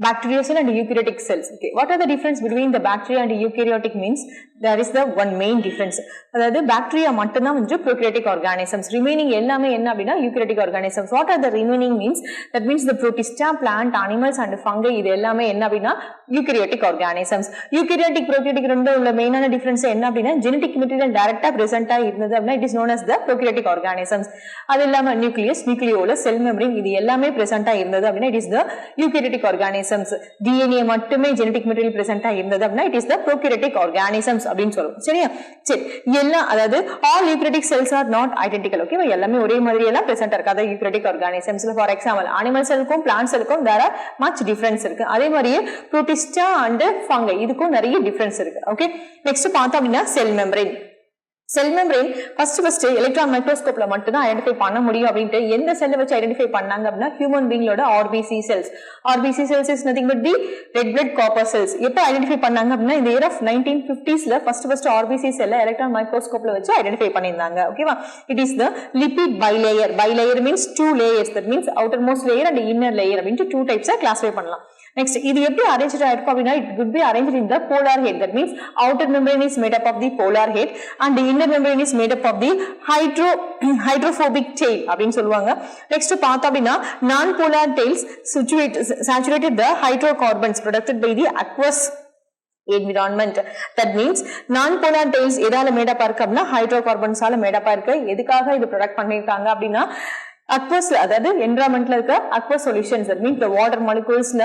bacterial and eukaryotic cells. Okay, what are the difference between the bacteria and eukaryotic means there is the one main difference. அதாவது bacteria மட்டும் தான் வந்து prokaryotic organisms, remaining எல்லாமே என்ன அப்படின்னா eukaryotic organisms. what are the remaining means that means the protista, plant, animals and fungi, இது எல்லாமே என்ன அப்படின்னா eukaryotic organisms. eukaryotic prokaryotic ரெண்டு உள்ள மெயினான டிஃபரன்ஸ் என்ன அப்படின்னா genetic material டைரக்டா பிரசன்ட்டா இருந்தது அப்படின்னா it is known as the prokaryotic organisms. அது இல்லாம நியூக்ளியஸ், நியூக்ளியோலஸ், செல் மெம்பரேன், இது எல்லாமே பிரசன்ட்டா இருந்தது அப்படின்னா it is the eukaryotic organisms. DNA மட்டுமே genetic material present இருந்தது அப்படின்னா it is the prokaryotic organisms அப்படின்னு சொல்லுவோம். சரியா? சரி, எல்லாம் அதாவது all eukaryotic cells are not identical. ஓகேவா? எல்லாமே ஒரே மாதிரி எல்லாம் present இருக்காது eukaryotic organisms. for example, animal cellக்கும் plant cellக்கும் there are much difference இருக்கு. அதே மாதிரியே protista and fungi இதுக்கும் நிறைய difference இருக்கு. ஓகே, நெக்ஸ்ட் பார்த்தோம் அப்படின்னா cell membrane. Cell membrane first electron மைக்ரோஸ்கோப்ல மட்டும் தான் ஐடென்டிஃபை பண்ண முடியும் அப்படின்ட்டு எந்த செல்லை வச்சு ஐடென்டிஃபை பண்ணாங்க அப்படின்னா ஹியூமன் பீங்களோட RBC cells. RBC cells is nothing but the red blood copper cells. எப்போ ஐடென்டிஃபை பண்ணாங்க அப்படின்னா இந்த year of 1950s first RBC செல்லை எலக்ட்ரான் மைக்ரோஸ்கோப்ல வச்சு ஐடென்டிஃபை பண்ணியிருந்தாங்க. ஓகேவா? It is the lipid bilayer. Bilayer means 2 layers. That means outermost layer and inner layer அப்படின்ட்டு 2 types classify பண்ணலாம். Next, இது எப்படி arranged ஆயிருக்கும் அப்படின்னா it could be arranged in the polar head. That means outer membrane is made up of the polar head and the inner membrane is made up of the hydrophobic tail அப்படின்னு சொல்லுவாங்க. Next பார்த்தோம் அப்படின்னா non-polar tails saturated the hydrocarbons produced by the aqueous environment. That means non-polar tails எதால made up இருக்கு அப்படின்னா ஹைட்ரோகார்பன்ஸால made up இருக்கு. எதுக்காக இது ப்ரொடக்ட் பண்ணிருக்காங்க அப்படின்னா aqueous, அதாவது என்விரான்மெண்ட்ல இருக்க aqueous solutions, that means the water moleculesல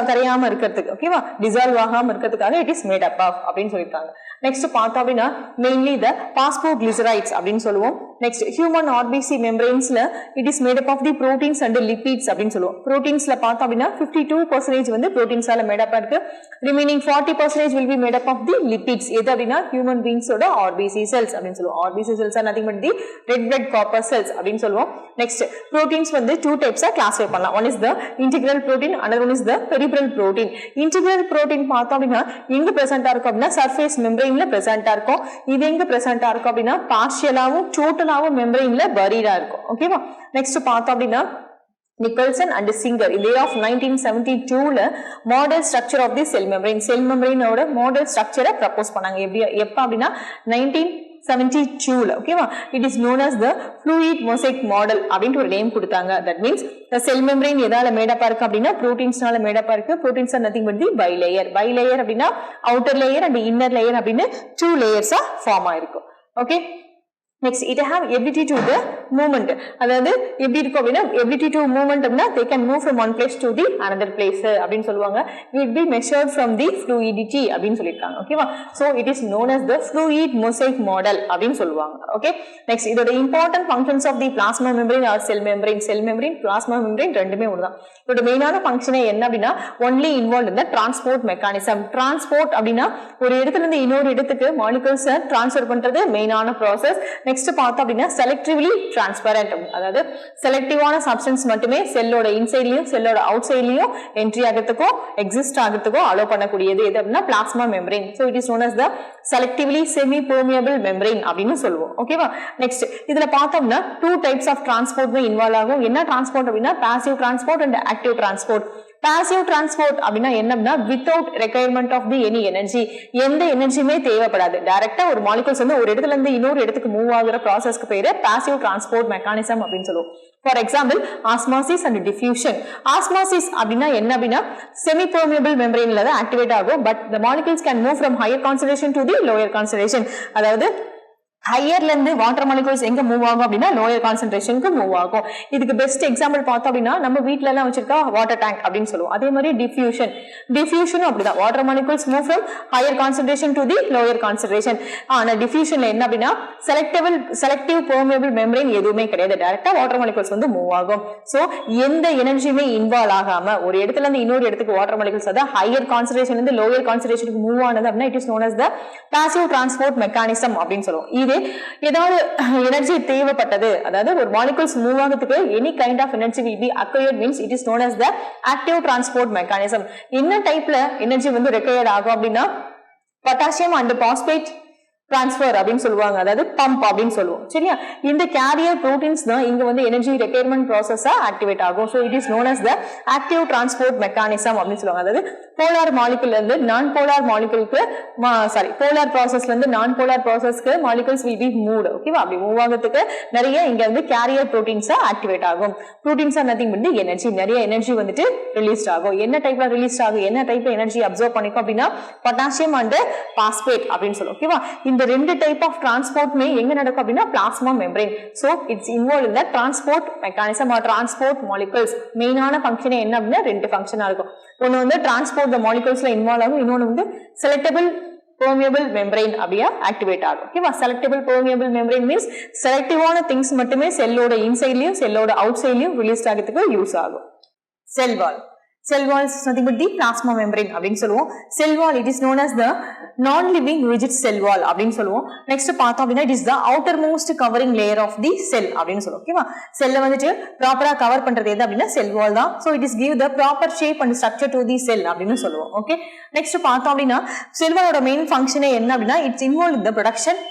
கரையாம இருக்கிறதுக்கு, ஓகேவா, டிசால்வ் ஆகாம இருக்கிறதுக்காக it is made up of அப்படின்னு சொல்லியிருக்காங்க. நெக்ஸ்ட் பார்த்தோம் அப்படின்னா மெயின்லி த பாஸ்போகிளிசரைட்ஸ் அப்படின்னு சொல்லுவோம். நெக்ஸ்ட் ஹியூமன் ஆர்பிசி மெம்பரேன்ஸ்ல it is made up of the proteins and lipids அப்படின்னு சொல்லுவோம். புரோட்டீன்ஸ்ல பார்த்தோம் அப்படின்னா 52% வந்து புரோட்டீன்ஸால மேட் அப் இருக்கு. Remaining 40% will be made up of the lipids. எது அப்படின்னா ஹியூமன் பீங்ஸோட ஆர்பிசி செல்ஸ் அப்படின்னு சொல்லுவோம். RBC cells are nothing but the red blood copper cells அப்படின்னு சொல்லுவோம். நெக்ஸ்ட் புரோட்டீன்ஸ் வந்து 2 types கிளாஸிஃபை பண்ணலாம். One is the integral protein, another one is the peripheral protein. integral protein பார்த்தோம் அப்படின்னா எங்க பிரசன்ட்டா இருக்கும் அப்படின்னா சர்ஃபேஸ் மெம்பரேன்ல பிரசன்ட்டா இருக்கும். இது எங்க பிரசன்ட்டா இருக்கும் அப்படின்னா பார்ஷியலாவும் டோட்டலாவும் மெம்பரேன்ல பரீடா இருக்கும். ஓகேவா? நெக்ஸ்ட் பார்த்தோம் அப்படின்னா Nicholson and Singer in the year of 1972ல model structure of the cell membrane, cell membrane ஓட model structure propose பண்ணாங்க. எப்ப அப்படின்னா 1972ல. ஓகேவா? it is known as the fluid mosaic model அப்படினு ஒரு நேம் கொடுத்தாங்க. that means the cell membrane எதால made up இருக்கு அப்படின்னா புரோட்டீன்ஸ்னால மேட் அப் இருக்கு. Proteins are nothing but the bilayer. bilayer அப்படின்னா outer layer and inner layer அப்படினு 2 layers ஃபார்ம் ஆயிருக்கும். Okay? Next, it have ability to the movement. அதாவது எப்படி இருக்கும் அப்படின்னா ability to movement அப்படின்னா they can move from one place to the another place அப்படின்னு சொல்லுவாங்க. It will be measured from the fluidity அப்படின்னு சொல்லியிருக்காங்க. ஓகேவா? So it is known as the fluid mosaic model அப்படின்னு சொல்லுவாங்க. ஓகே? நெக்ஸ்ட் இதோட important functions of the plasma membrane or cell membrane. cell membrane, plasma membrane ரெண்டுமே ஒண்ணுதான். இதோட மெயினான ஃபங்க்ஷனே என்ன அப்படின்னா only involved in the transport mechanism. transport அப்படின்னா ஒரு இடத்துல இருந்து இன்னொரு இடத்துக்கு மாலிகுல்ஸ் ட்ரான்ஸ்ஃபர் பண்றது மெயினான ப்ராசஸ். நெக்ஸ்ட் பார்த்தோம் அப்படின்னா செலக்டிவ்லி டிரான்ஸ்பரண்ட், அதாவது செலக்டிவான சப்ஸ்டன்ஸ் மட்டுமே செல்லோட இன்சைட்லயும் செல்லோட அவுட் சைட்லயும் என்ட்ரி ஆகிறதுக்கோ எக்ஸிஸ்ட் ஆகிறதுக்கோ அலோ பண்ணக்கூடியது எது அப்படின்னா plasma membrane. So it is known as the selectively semi permeable membrane அப்படின்னு சொல்லுவோம். ஓகேவா? நெக்ஸ்ட் இதுல பார்த்தோம்னா 2 types ஆஃப் டிரான்ஸ்போர்ட் இன்வால்வ் ஆகும். என்ன டிரான்ஸ்போர்ட் அப்படின்னா passive transport and active transport. Passive transport அப்படின்னா என்ன அப்படின்னா without requirement of the any energy, எந்த எனர்ஜியுமே தேவைப்படாது. டைரக்டா ஒரு மாலிகுல்ஸ் வந்து ஒரு இடத்துல இருந்து இன்னொரு இடத்துக்கு மூவ் ஆகுற ப்ராசஸ்க்கு பேரு பாசிவ் டிரான்ஸ்போர்ட் மெக்கானிசம் அப்படின்னு சொல்லுவோம். For example osmosis and diffusion. Osmosis அப்படின்னா என்ன அப்படின்னா செமி பெர்மியபிள் மெம்பரேன்ல தான் ஆக்டிவேட் ஆகும். But the molecules can move from higher concentration to the lower concentration. அதாவது ஹையர்ல இருந்து வாட்டர் மாலிகுல்ஸ் எங்க மூவ் ஆகும் அப்படின்னா லோயர் கான்சென்ட்ரேஷனுக்கு மூவ் ஆகும். இதுக்கு பெஸ்ட் எக்ஸாம்பிள் பார்த்தோம் அப்படின்னா நம்ம வீட்ல எல்லாம் வச்சிருக்கா வாட்டர் டேங்க் அப்படின்னு சொல்லுவோம். அதே மாதிரி டிஃபியூஷனும் அப்படிதான். Water molecules move from higher concentration to the lower concentration. ஆனா டிஃபியூஷன்ல என்ன அப்படின்னா செலக்டிவ் பெர்மியபிள் மெம்பரேன் எதுவுமே கிடையாது. டைரக்டா வாட்டர் மாலிகுல்ஸ் வந்து மூவ் ஆகும். சோ எந்த எனர்ஜியுமே இன்வால்வ் ஆகாம ஒரு இடத்துல இருந்து இன்னொரு இடத்துக்கு வாட்டர் மாலிகுல்ஸ் அதாவது ஹையர் கான்சென்ட்ரேஷன்ல இருந்து லோயர் கான்சென்ட்ரேஷனுக்கு மூவ் ஆனது அப்படின்னா it is known as the passive transport mechanism அப்படின்னு சொல்லுவோம். இது ஏதாவது எனர்ஜி தேவைப்பட்டது, அதாவது ஒரு மாலிகுல்ஸ் மூவ் ஆகிறதுக்கு any kind of energy will be acquired means it is known as the active transport mechanism. என்ன டைப்ல எனர்ஜி வந்து ரெக்வயர்ட் ஆகும் அப்படின்னா பொட்டாசியம் அண்ட் பாஸ்பேட் டிரான்ஸ்பர் அப்படின்னு சொல்லுவாங்க, அதாவது பம்ப் அப்படின்னு சொல்லுவோம். சரியா? இந்த கேரியர் புரோட்டீன்ஸ் தான் இங்க வந்து எனர்ஜி ரெக்யர்மெண்ட் ப்ராசஸா ஆக்டிவேட் ஆகும். So it is known as the active transport mechanism அப்படின்னு சொல்லுவாங்க. அதாவது போலார் மாலிகுல்ல இருந்து நான் போலார் மாலிகுலுக்கு போலார் ப்ராசஸ்ல இருந்து நான் போலார் ப்ராசஸ்க்கு மாலிகுல்ஸ் வில் பி மூவ்ட். ஓகேவா? அப்படி மூவ் ஆகிறதுக்கு நிறைய இங்க வந்து கேரியர் புரோட்டீன்ஸா ஆக்டிவேட் ஆகும். Proteins are nothing but energy. நிறைய எனர்ஜி வந்துட்டு ரிலீஸ் ஆகும். என்ன டைப்ல ரிலீஸ் ஆகும், என்ன டைப்ல எனர்ஜி அப்சர்வ் பண்ணிக்கும் அப்படின்னா பொட்டாசியம் அண்ட் பாஸ்பேட் அப்படின்னு சொல்லுவோம். ஓகேவா? இந்த ரெண்டு டைப் ஆஃப் டிரான்ஸ்போர்ட்மே எங்க நடக்கும் அப்படின்னா plasma membrane. So it's involve in the transport mechanism or transport molecules. மெயினான ஃபங்க்ஷன் என்ன அப்படின்னா 2 ஃபங்க்ஷனா இருக்கும். ஒன்னு வந்து டிரான்ஸ்போர்ட் த மாலிகுல்ஸ்ல இன்வால்வ் ஆகும், இன்னொன்னு வந்து செலக்டபிள் permeable membrane அப்படியே ஆக்டிவேட் ஆகும். ஓகேவா? செலக்டபிள் permeable membrane மீன்ஸ் செலக்டிவான திங்ஸ் மட்டுமே செல்லோட இன்சைட்லயும் செல்லோட அவுட் சைட்லயும் ரிலீஸ் ஆகிறதுக்கு யூஸ் ஆகும். Cell wall. Cell wall is nothing but the plasma membrane அப்படின்னு சொல்லுவோம். Cell wall it is known as the non-living rigid cell wall அப்படின்னு சொல்லுவோம். Next பார்த்தோம் அப்படின்னா it is the outermost covering layer of the cell அப்படின்னு சொல்லுவோம். ஓகேவா? செல்லை வந்துட்டு ப்ராப்பரா கவர் பண்றது எது அப்படின்னா செல் வால் தான். So it is give the proper shape and structure to the cell அப்படின்னு சொல்லுவோம். ஓகே, நெக்ஸ்ட் பார்த்தோம் அப்படின்னா செல் வாலோட மெயின் ஃபங்க்ஷனே என்ன அப்படின்னா it's involve in the protection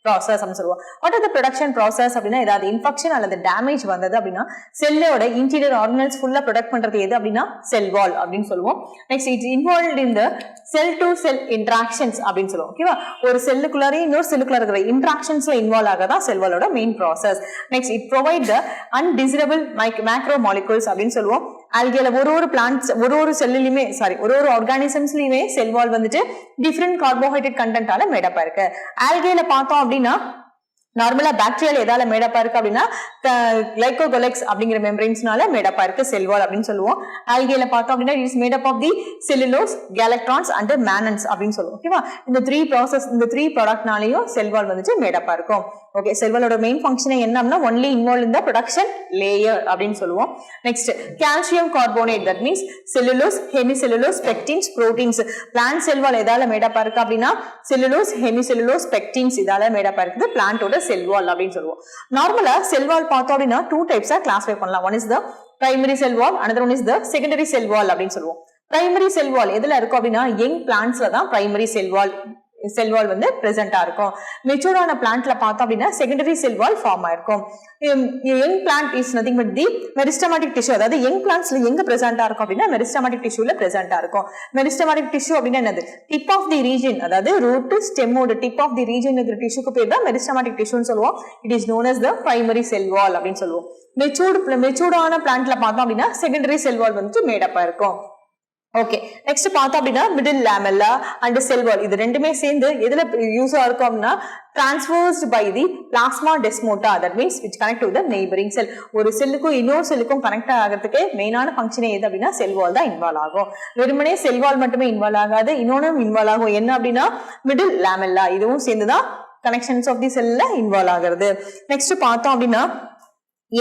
process அப்படின்னு சொல்லுவோம். What are the protection process அப்படின்னா ஏதாவது இன்ஃபெக்ஷன் அல்லது டேமேஜ் வந்தது அப்படின்னா செல்லோட இன்டீரியர் ஆர்கனல்ஸ் ஃபுல்லா ப்ரொடக்ட் பண்றது எது அப்படின்னா செல் வால் அப்படின்னு சொல்லுவோம். Next it's involved in the cell to cell interactions அப்படின்னு சொல்லுவோம். ஓகேவா? ஒரு செல்லுக்குள்ளாரே இன்னொரு செல்லுக்குள்ள இருக்கிற இன்டராக்ஷன்ஸ்ல இன்வால்வ் ஆகதான் செல் வாலோட main process. Next it provide the undesirable macro molecules அப்படின்னு சொல்லுவோம். ஆல்கேல ஒரு பிளான்ட்ஸ் ஒரு செல்லுலயுமே ஒரு ஆர்கானிசம்ஸ்லயுமே செல் வால் வந்துட்டு டிஃபரெண்ட் கார்போஹைட்ரேட் கண்டென்ட்டால மேடப்பா இருக்கு. ஆல்கேல பார்த்தோம் அப்படின்னா நார்மலா பாக்டீரியால எதால மேடப்பா இருக்கு அப்படின்னா கிளைகோகொலெக்ஸ் அப்படிங்கிற மெம்பரேன்ஸ்னால மேடப்பா இருக்கு செல் வால் அப்படின்னு சொல்லுவோம். ஆல்கேல பார்த்தோம் அப்படின்னா it is made up of the cellulose, galactans and mannans அப்படின்னு சொல்லுவோம். ஓகேவா? இந்த த்ரீ ப்ராடக்ட்னாலயும் செல் வால் வந்துட்டு மேடப்பா இருக்கும். ஓகே, செல் வாலோட மெயின் ஃபங்க்ஷனே என்ன அப்படின்னா only involve in the protection layer அப்படின்னு சொல்லுவோம். Next calcium carbonate, that means cellulose, hemicellulose, pectins, proteins. Plant cell wall எதால மேடப்பா இருக்கு அப்படின்னா செல்லுலோஸ், ஹெமிசெல்லுலோஸ், பெக்டின்ஸ் இதால மேடப்பா இருக்குது பிளான்ட்டோட செல் வால் அப்படின்னு சொல்லுவோம். நார்மலா செல் வால் பார்த்தோம் அப்படின்னா டூ டைப்ஸா கிளாஸிஃபை பண்ணலாம். One is the primary cell wall, another one is the secondary cell wall அப்படின்னு சொல்லுவோம். பிரைமரி செல் வால் எதுல இருக்கும் அப்படின்னா யங் பிளான்ட்ஸ்ல தான் பிரைமரி செல் வால் வந்து பிரசன்டா இருக்கும். மெச்சூரான பிளான்ட்ல பார்த்தோம் அப்படின்னா செகண்டரி செல் வால் ஃபார்ம் ஆயிருக்கும். Young plant is nothing but the meristematic tissue. அதாவது யங் பிளான்ட்ஸ்ல எங்க பிரசன்டா இருக்கும் அப்படின்னா மெரிஸ்டமேட்டிக் டிஷ்யூல பிரசன்டா இருக்கும். மெரிஸ்டமேட்டிக் டிஷ்யூ அப்படின்னா என்னது? டிப் ஆஃப் தி ரீஜன், அதாவது ரூட் ஸ்டெம்மோட டிப் ஆஃப் தி ரீஜன் இருக்கிற டிஷ்யூக்கு பேர் தான் மெரிஸ்டமேட்டிக் டிஷ்யூன்னு சொல்லுவோம். It is known as the primary cell wall அப்படின்னு சொல்லுவோம். மெச்சூர்டான பிளான்ட்ல பார்த்தோம் அப்படின்னா செகண்டரி செல் வால் வந்து மேடப்பா இருக்கும். ஓகே, நெக்ஸ்ட் பார்த்தோம் அப்படின்னா மிடில் லேமெல்லா அண்ட் செல் வால் இது ரெண்டுமே சேர்ந்து எதுல யூஸ் ஆகும் அப்படின்னா transversed by the plasma desmata, that means which connect to the neighboring cell. ஒரு செல்லுக்கும் இன்னொரு செல்லுக்கும் கனெக்ட் ஆகிறதுக்கு மெயினான ஃபங்க்ஷனே எது அப்படின்னா செல் வால் தான் இன்வால்வ் ஆகும். வெறுமனே செல் வால் மட்டுமே இன்வால்வ் ஆகாது, இன்னொன்னும் இன்வால்வ் ஆகும். என்ன அப்படின்னா மிடில் லேமெல்லா, இதுவும் சேர்ந்துதான் கனெக்ஷன்ஸ் ஆஃப் தி செல்ல இன்வால்வ் ஆகிறது. நெக்ஸ்ட் பார்த்தோம் அப்படின்னா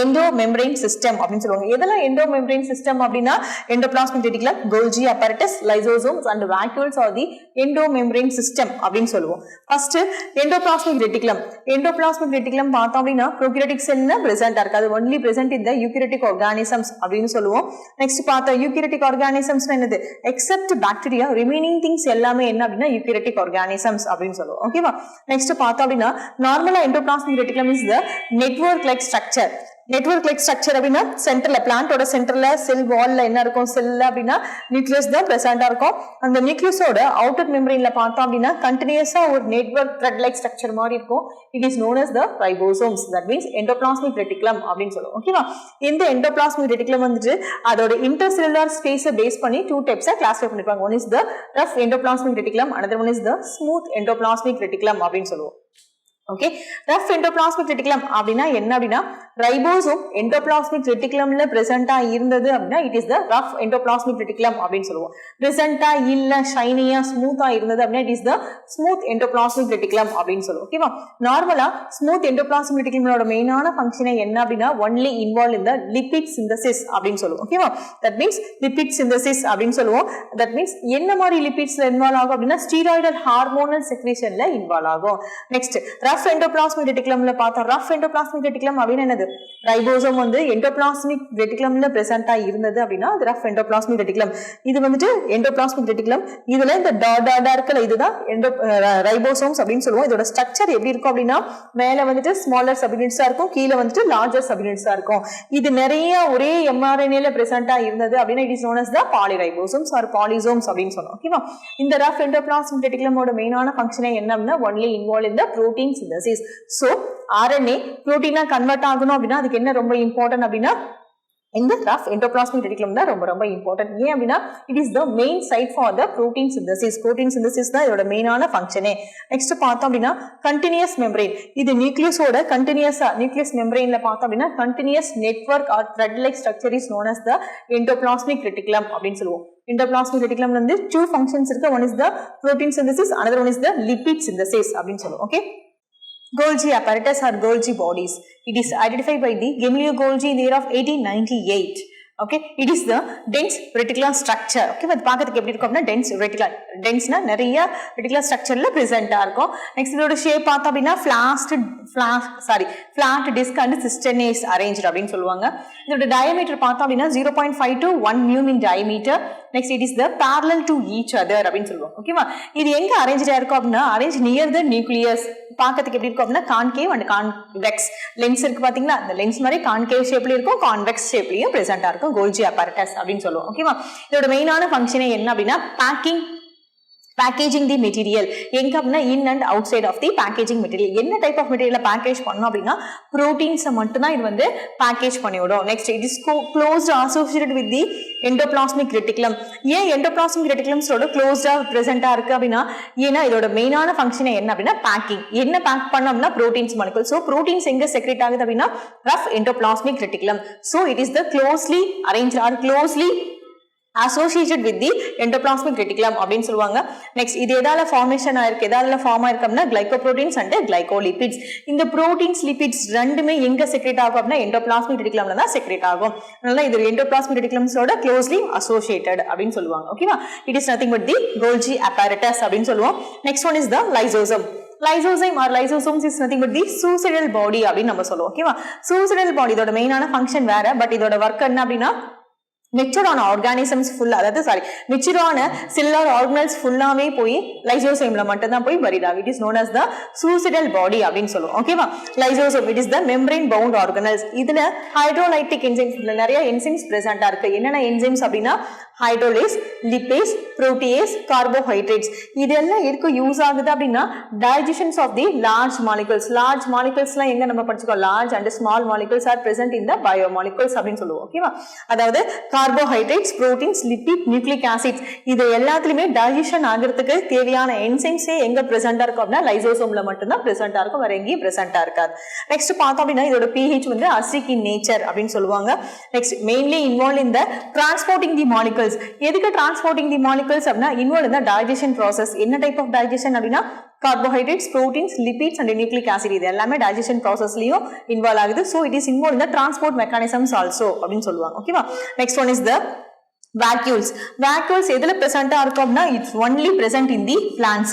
எண்டோ மெம்பரேன் சிஸ்டம் அப்படின்னு சொல்லுவாங்க. எதெல்லாம் எண்டோ மெம்பரேன் சிஸ்டம் அப்படின்னா endoplasmic reticulum, Golgi apparatus, lysosomes and vacuoles are the endo membrane system அப்படின்னு சொல்லுவோம். First endoplasmic reticulum. Endoplasmic reticulum பார்த்தோம் அப்படின்னா ப்ரோகாரியோட்டிக் செல்ல பிரசன்டா இருக்கு. அது only present in the eukaryotic organisms அப்படின்னு சொல்லுவோம். நெக்ஸ்ட் பார்த்தா யூகாரியோட்டிக் ஆர்கானிசம்ஸ் என்னது? எக்ஸெப்ட் பாக்டீரியா, ரிமைனிங் திங்ஸ் எல்லாமே என்ன அப்படின்னா யூகாரியோட்டிக் ஆர்கானிசம்ஸ் அப்படின்னு சொல்லுவோம். ஓகேவா? நெக்ஸ்ட் பார்த்தோம் அப்படின்னா நார்மலா endoplasmic reticulum is the network like structure. Network like structure அப்படின்னா சென்டர்ல பிளான்ட்டோட சென்டர்ல செல் வால்ல என்ன இருக்கும்? செல்ல அப்படின்னா நியூக்ளியஸ் தான் பிரசன்டா இருக்கும். அந்த நியூக்ளியஸோட அவுட்டர் மெம்பரேன்ல பார்த்தோம் அப்படின்னா கண்டினியூஸா ஒரு நெட்வொர்க் த்ரெட் லைக் ஸ்ட்ரக்சர் மாதிரி இருக்கும். It is known as the ribosomes, that means endoplasmic reticulum அப்படின்னு சொல்லுவோம். ஓகேவா? இந்த எண்டோபிளாஸ்மிக் ரெட்டிகுலம் வந்துட்டு அதோட இன்டர்செல்லுலார் ஸ்பேஸை பேஸ் பண்ணி டூ டைப்ஸா கிளாஸிஃபை பண்ணிருப்பாங்க. One is the rough endoplasmic reticulum, another one is the smooth endoplasmic reticulum அப்படின்னு சொல்லுவோம். ஓகே, ரஃப் எண்டோபிளாஸ்மிக் ரெட்டிகுலம் அப்படின்னா என்ன அப்படின்னா ரைபோசோம் எண்டோபிளாஸ்மிக் ரெட்டிகுலம்ல பிரசன்டா இருந்தது அப்படின்னா it is the rough endoplasmic reticulum அப்படின்னு சொல்லுவோம். பிரசன்டா இல்ல ஷைனியா ஸ்மூத்தா இருந்தது அப்படின்னா it is the smooth endoplasmic reticulum அப்படின்னு சொல்லுவோம். ஓகேவா? நார்மலா ஸ்மூத் எண்டோபிளாஸ்மிக் ரெட்டிகுலமோட மெயினான ஃபங்க்ஷனே என்ன அப்படின்னா only involve in the lipid synthesis அப்படின்னு சொல்லுவோம். ஓகேவா? தட் மீன்ஸ் லிபிட் சிந்தசிஸ் அப்படின்னு சொல்லுவோம். தட் மீன்ஸ் என்ன மாதிரி லிபிட்ஸ்ல இன்வால்வ் ஆகும் அப்படின்னா ஸ்டீராய்டல் ஹார்மோனல் செக்ரீஷன்ல இன்வால்வ் ஆகும். நெக்ஸ்ட் ரஃப் எண்டோபிளாஸ்மிக் ரெட்டிகுலம்ல பார்த்தா ரஃப் எண்டோபிளாஸ்மிக் ரெட்டிகுலம் அப்படின்னா என்னது? ரைபோசோம் வந்து எண்டோபிளாஸ்மிக் ரெட்டிகுலம்ல பிரசன்டா இருந்தது அப்படின்னா அது ரஃப் எண்டோபிளாஸ்மிக் ரெட்டிகுலம். இது வந்துட்டு எண்டோபிளாஸ்மிக் ரெட்டிகுலம். இதுல இந்த டாடா இருக்கல இதுதான் ரைபோசோம்ஸ் அப்படின்னு சொல்லுவோம். இதோட ஸ்ட்ரக்சர் எப்படி இருக்கும் அப்படின்னா மேல வந்துட்டு ஸ்மாலர் சப்யூனிட்ஸா இருக்கும், கீழே வந்துட்டு லார்ஜர் சப்யூனிட்ஸா இருக்கும். இது நிறைய ஒரே mRNAல பிரசன்டா இருந்தது அப்படின்னா it is known as the polyribosomes or polysomes அப்படின்னு சொல்லுவோம். ஓகேவா? இந்த ரஃப் எண்டோபிளாஸ்மிக் ரெட்டிகுலமோட மெயினான ஃபங்க்ஷனே என்ன அப்படின்னா only involve in the protein synthesis. So RNA புரோட்டீனா கன்வெர்ட் ஆகணும் அப்படின்னா அதுக்கு என்ன ரொம்ப இம்பார்ட்டன்ட் அப்படின்னா இந்த ரஃப் எண்டோபிளாஸ்மிக் ரெட்டிகுலம் தான் ரொம்ப ரொம்ப இம்பார்ட்டன்ட். ஏன் அப்படின்னா it is the main site for the protein synthesis. Protein synthesis தான் இதோட மெயினான ஃபங்க்ஷனே. நெக்ஸ்ட் பார்த்தோம் அப்படின்னா கண்டினியூஸ் மெம்பரேன். இது நியூக்ளியஸோட கண்டினியூஸா நியூக்ளியஸ் மெம்பரேன்ல பார்த்தோம் அப்படின்னா continuous network or thread like structure is known as the endoplasmic reticulum அப்படின்னு சொல்லுவோம். எண்டோபிளாஸ்மிக் ரெட்டிகுலம்ல வந்து டூ ஃபங்க்ஷன்ஸ் இருக்கு. One is the protein synthesis, another one is the lipid synthesis அப்படின்னு சொல்லுவோம். Okay, Golgi apparatus or Golgi bodies. It is identified by the Gemilio Golgi in the year of 1898. Okay it is the dense reticular structure okay அது பார்க்கிறதுக்கு எப்படி இருக்கும் அப்படின்னா tense reticular டென்ஸ்னா நிறைய reticular ஸ்ட்ரக்சர்ல பிரசன்ட்டா இருக்கும் next இதோட ஷேப் பார்த்தோம் அப்படின்னா ஃபிளாட் டிஸ்க் அண்ட் சிஸ்டர்னேஸ் அரேஞ்ச்டு அப்படின்னு சொல்லுவாங்க இதோட டயமீட்டர் பார்த்தோம் அப்படின்னா 0.5 to 1 mm in diameter next it is the parallel to each other அப்படின்னு சொல்லுவோம் ஓகேவா இது எங்க அரேஞ்ச்டா இருக்கும் அப்படின்னா அரேஞ்ச் நியர் த நியூக்ளியஸ் பார்க்கிறதுக்கு எப்படி இருக்கும் அப்படின்னா கான்கேவ் அண்ட் கான்வெக்ஸ் லென்ஸ் இருக்கு பாத்தீங்களா அந்த லென்ஸ் மாதிரி கான்கேவ் ஷேப்ல இருக்கும் கான்வெக்ஸ் ஷேப்லயும் பிரசன்ட்டா இருக்கும் கோல்ஜி apparatus அப்படின்னு சொல்லுவோம் ஓகேவா இதோட மெயினான ஃபங்க்ஷனே என்ன அப்படின்னா பேக்கேஜிங் தி மெட்டீரியல் எங்க அப்படின்னா in and outside of the packaging material என்ன டைப் ஆஃப் மெட்டீரியல் பேக்கேஜ் பண்ணணும் அப்படின்னா ப்ரோட்டீன்ஸை மட்டும் தான் இது வந்து பேக்கேஜ் பண்ணிவிடும் next it is closed associated with the endoplasmic reticulum ஏன் எண்டோபிளாஸ்மிக் ரெட்டிகுலம்ஸோட க்ளோஸ்டா பிரசென்ட்டா இருக்கு அப்படின்னா ஏன்னா இதோட மெயினான ஃபங்க்ஷனே என்ன அப்படின்னா பேக்கிங் என்ன பேக் பண்ணோம் அப்படின்னா ப்ரோட்டீன்ஸ் மாலிகுல் ஸோ ப்ரோட்டீன்ஸ் எங்க செக்ரேட் ஆகுது அப்படின்னா rough endoplasmic reticulum so it is the closely arrange or closely associated with the endoplasmic reticulum அப்படின்னு சொல்லுவாங்க நெக்ஸ்ட் இது எதால ஃபார்மேஷன் ஆயிருக்கு எதால ஃபார்ம் ஆயிருக்கு அப்படின்னா கிளைகோப்ரோட்டீன்ஸ் அண்ட் கிளைகோலிபிட்ஸ் இந்த புரோட்டீன்ஸ் லிபிட்ஸ் ரெண்டுமே எங்க செக்ரேட் ஆகும் அப்படின்னா எண்டோபிளாஸ்மிக் ரெட்டிகுலம்ல தான் செக்ரேட் ஆகும் அதனால இது எண்டோபிளாஸ்மிக் ரெட்டிகுலம்ஸோட க்ளோஸ்லி அசோசியேட்டட் அப்படின்னு சொல்லுவாங்க ஓகேவா it is nothing but the Golgi apparatus அப்படின்னு சொல்லுவோம் next one is the lysosome lysozyme or lysosomes is nothing but the suicidal body அப்படின்னு நம்ம சொல்லுவோம் ஓகேவா சூசிடல் பாடி இதோட மெயினான ஃபங்க்ஷன் வேற பட் இதோட ஒர்க் என்ன அப்படின்னா மெச்சூரான ஆர்கானிசம்ஸ் ஃபுல்லா அதாவது மெச்சூரான செல்லுலார் ஆர்கனல்ஸ் ஃபுல்லாவே போய் லைசோசோம்ல மட்டும் தான் போய் பரிட் ஆகும் it is known as the suicidal body அப்படின்னு சொல்லுவோம் ஓகேவா lysosome it is the membrane bound organelles இதுல ஹைட்ரோலைட்டிக் என்சைம்ஸ் நிறைய என்சைம்ஸ் பிரசன்ட்டா இருக்கு என்னென்ன என்சைம்ஸ் அப்படின்னா ஹைட்ரோலேஸ் லிப்பேஸ் புரோட்டியேஸ் கார்போஹைட்ரேட்ஸ் இதெல்லாம் எதுக்கு யூஸ் ஆகுது அப்படின்னா டைஜஷன்ஸ் ஆஃப் தி லார்ஜ் மாலிகுல்ஸ்லாம் எங்க நம்ம படிச்சுக்கோ large and small molecules are present in the bio molecules அப்படின்னு சொல்லுவோம் ஓகேவா அதாவது carbohydrates proteins lipid nucleic acids இது எல்லாத்துலயுமே டைஜஷன் ஆகிறதுக்கு தேவையான என்சைம்ஸே எங்க பிரசன்டா இருக்கும் அப்படின்னா லைசோசோம்ல மட்டும்தான் பிரசன்டா இருக்கும் வேற எங்கேயும் பிரசன்டா இருக்காது நெக்ஸ்ட் பார்த்தோம் அப்படின்னா இதோட pH வந்து அசிடிக் இன் நேச்சர் அப்படின்னு சொல்லுவாங்க next mainly involve in the transporting the molecules எதுக்கு டிரான்ஸ்போர்ட்டிங் தி மாலிகுல்ஸ் அப்படின்னா involve in the digestion process என்ன டைப் ஆஃப் டைஜஷன் அப்படின்னா carbohydrates, proteins, lipids and nucleic acid இது எல்லாமே digestion processலயும் இன்வால்வ் ஆகுது so it is involved in the transport mechanisms also அப்படின்னு சொல்லுவாங்க ஓகேவா next one is the vacuoles எதுல பிரசன்ட்டா இருக்கும் அப்படின்னா it's only present in the plant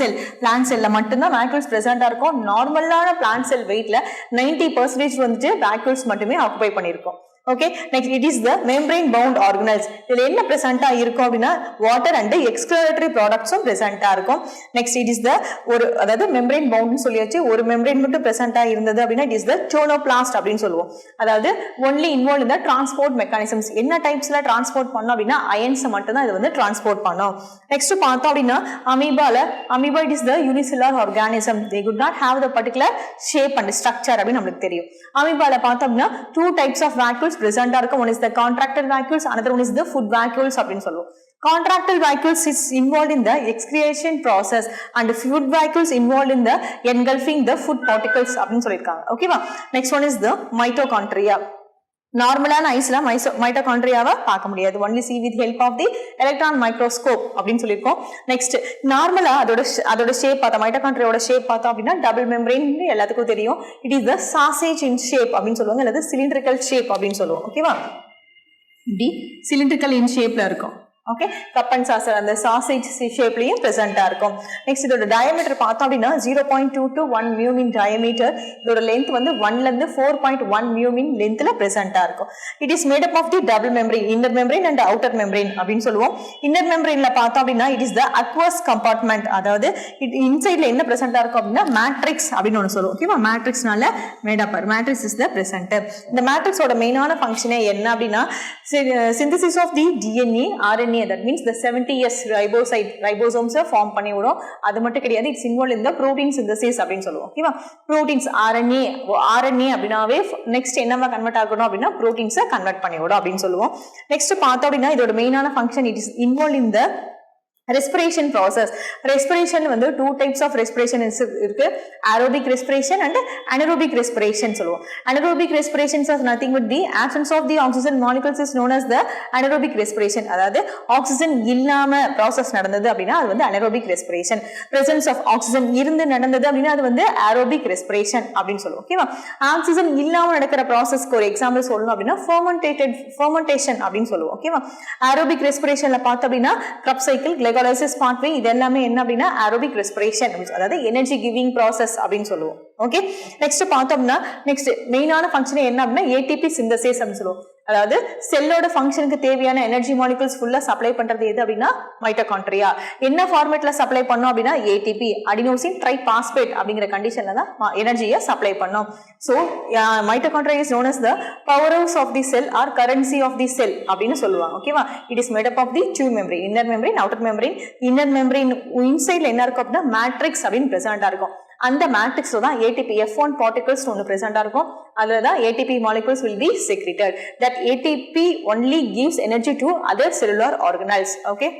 செல்ல மட்டும்தான் vacuoles பிரசன்ட்டா இருக்கும் நார்மலான பிளான்ட் செல் வெயிட்ல 90% வந்துட்டு vacuoles மட்டுமே ஆக்குபை பண்ணிருக்கும் okay next it is the membrane bound organelles இதுல என்ன பிரசன்ட்டா இருக்கும் அப்படின்னா வாட்டர் அண்ட் எக்ஸ்கிரேட்டரி ப்ராடக்ட்ஸும் பிரசன்ட்டா இருக்கும் நெக்ஸ்ட் இட் இஸ் த ஒரு அதாவது மெம்பரேன் பவுண்ட்னு சொல்லியாச்சு ஒரு மெம்பரேன் மட்டும் பிரசன்ட்டா இருந்தது அப்படின்னா இட் இஸ் த டோனோபிளாஸ்ட் அப்படின்னு சொல்லுவோம் அதாவது only involve in the transport mechanisms என்ன டைப்ஸ்ல டிரான்ஸ்போர்ட் பண்ணோம் அப்படின்னா அயன்ஸ் மட்டும் தான் இது வந்து டிரான்ஸ்போர்ட் பண்ணும் நெக்ஸ்ட் பார்த்தோம் அப்படின்னா amoeba it is the unicellular organism they could not have the particular shape and structure அப்படின்னு நம்மளுக்கு தெரியும் அமீபால பார்த்தோம் அப்படின்னா 2 types of vacuoles present இருக்கும் one is the contractile vacuoles another one is the food vacuoles அப்படின்னு சொல்லுவோம் contractile vacuoles is involved in the excretion process and food vacuoles involved in the engulfing the food particles அப்படின்னு சொல்லிருக்காங்க ஓகேவா next one is the mitochondria நார்மலான ஐஸ்ல மைட்டோகாண்ட்ரியாவை பார்க்க முடியாது only see with help of the electron microscope அப்படின்னு சொல்லியிருக்கோம் next நார்மலா அதோட ஷேப் பார்த்தா மைட்டோகாண்ட்ரியாவோட ஷேப் பார்த்தோம் அப்படின்னா டபுள் மெம்பரேன் எல்லாத்துக்கும் தெரியும் it is the sausage in shape அப்படின்னு சொல்லுவாங்க அல்லது சிலிண்ட்ரிக்கல் ஷேப் அப்படின்னு சொல்லுவோம் ஓகேவா இப்படி சிலிண்ட்ரிக்கல் இன் ஷேப்ல இருக்கும் ஓகே கப் அண்ட் சாசர் அந்த சாசேஜ் ஷேப்லயும் பிரசன்ட்டா இருக்கும் நெக்ஸ்ட் இதோட டயமீட்டர் பார்த்தோம் அப்படின்னா 0.2 to 1 mm in diameter இதோட லென்த் வந்து 1 ல இருந்து 4.1 mm in லென்த்ல பிரசன்ட்டா இருக்கும் it is made up of the double membrane inner membrane and outer membrane அப்படின்னு சொல்லுவோம் இன்னர் மெம்பரேன்ல பார்த்தோம் அப்படின்னா it is the aqueous compartment அதாவது இன்சைட்ல என்ன பிரசன்ட்டா இருக்கும் அப்படின்னா மேட்ரிக்ஸ் அப்படின்னு ஒன்று சொல்லுவோம் ஓகேவா மேட்ரிக்ஸ்னால made up matrix is the presenter இந்த மேட்ரிக்ஸோட மெயினான ஃபங்க்ஷனே என்ன அப்படின்னா synthesis of the DNA RNA that means the 70s ribosomes form பண்ணி விடும் அது மட்டும் கிடையாது it's involve in the protein synthesis அப்படினு சொல்லுவோம் ஓகேவா புரோட்டீன்ஸ் RNA அப்படினாவே நெக்ஸ்ட் என்னவா கன்வர்ட் ஆகணும் அப்படினா புரோட்டீன்ஸை கன்வர்ட் பண்ணி விடும் அப்படினு சொல்லுவோம் நெக்ஸ்ட் பார்த்தோம் அப்படினா இதோட மெயினான function it is involve in the respiration process. Respiration வந்து two types of respiration இருக்கு. Aerobic respiration and anaerobic respiration சொல்லுவோம். Anaerobic respiration is nothing but the absence of the oxygen molecules is known as the anaerobic respiration. அதாவது oxygen இல்லாம process நடந்தது அப்படின்னா அது வந்து anaerobic respiration. Presence of oxygen இருந்து நடந்தது அப்படின்னா அது வந்து aerobic respiration அப்படின்னு சொல்லுவோம். ஓகேவா? ஆக்சிஜன் இல்லாம நடக்கிற ப்ராசஸ்க்கு ஒரு எக்ஸாம்பிள் சொல்லணும் அப்படின்னா fermentation அப்படின்னு சொல்லுவோம். ஓகேவா? aerobic respirationல பார்த்தோம் அப்படின்னா Krebs cycle, glycolysis pathway இது எல்லாமே என்ன அப்படின்னா aerobic respiration, அதாவது எனர்ஜி கிவிங் ப்ராசஸ் அப்படின்னு சொல்லுவோம். ஓகே, நெக்ஸ்ட் பார்த்தோம்னா நெக்ஸ்ட் மெயினான ஃபங்க்ஷன் என்ன அப்படின்னா ஏடிபி சிந்தசிஸ் அப்படின்னு சொல்லுவோம். அதாவது செல்லோட ஃபங்க்ஷனுக்கு தேவையான எனர்ஜி மாலிகுல்ஸ் ஃபுல்லா சப்ளை பண்றது எது அப்படின்னா மைட்டோகாண்ட்ரியா. என்ன ஃபார்மேட்ல சப்ளை பண்ணோம் அப்படின்னா ஏடிபி அடினோசின் ட்ரைபாஸ்பேட் அப்படிங்கிற கண்டிஷன்ல தான் எனர்ஜியை சப்ளை பண்ணோம். So mitochondria is known as the power house of the cell or currency of the cell அப்படின்னு சொல்லுவாங்க. ஓகேவா? It is made up of the two membrane, inner membrane, outer membrane. Inner membrane இன்சைட்ல என்ன இருக்கும் அப்படின்னா matrix அப்படின்னு பிரசன்டா இருக்கும். அந்த மேட்ரிக்ஸ்ல தான் ஏடிபி F1 particles ஒன்று பிரசன்டா இருக்கும். அதுல தான் ATP molecules will be secreted. That ATP only gives energy to other cellular organelles. Okay.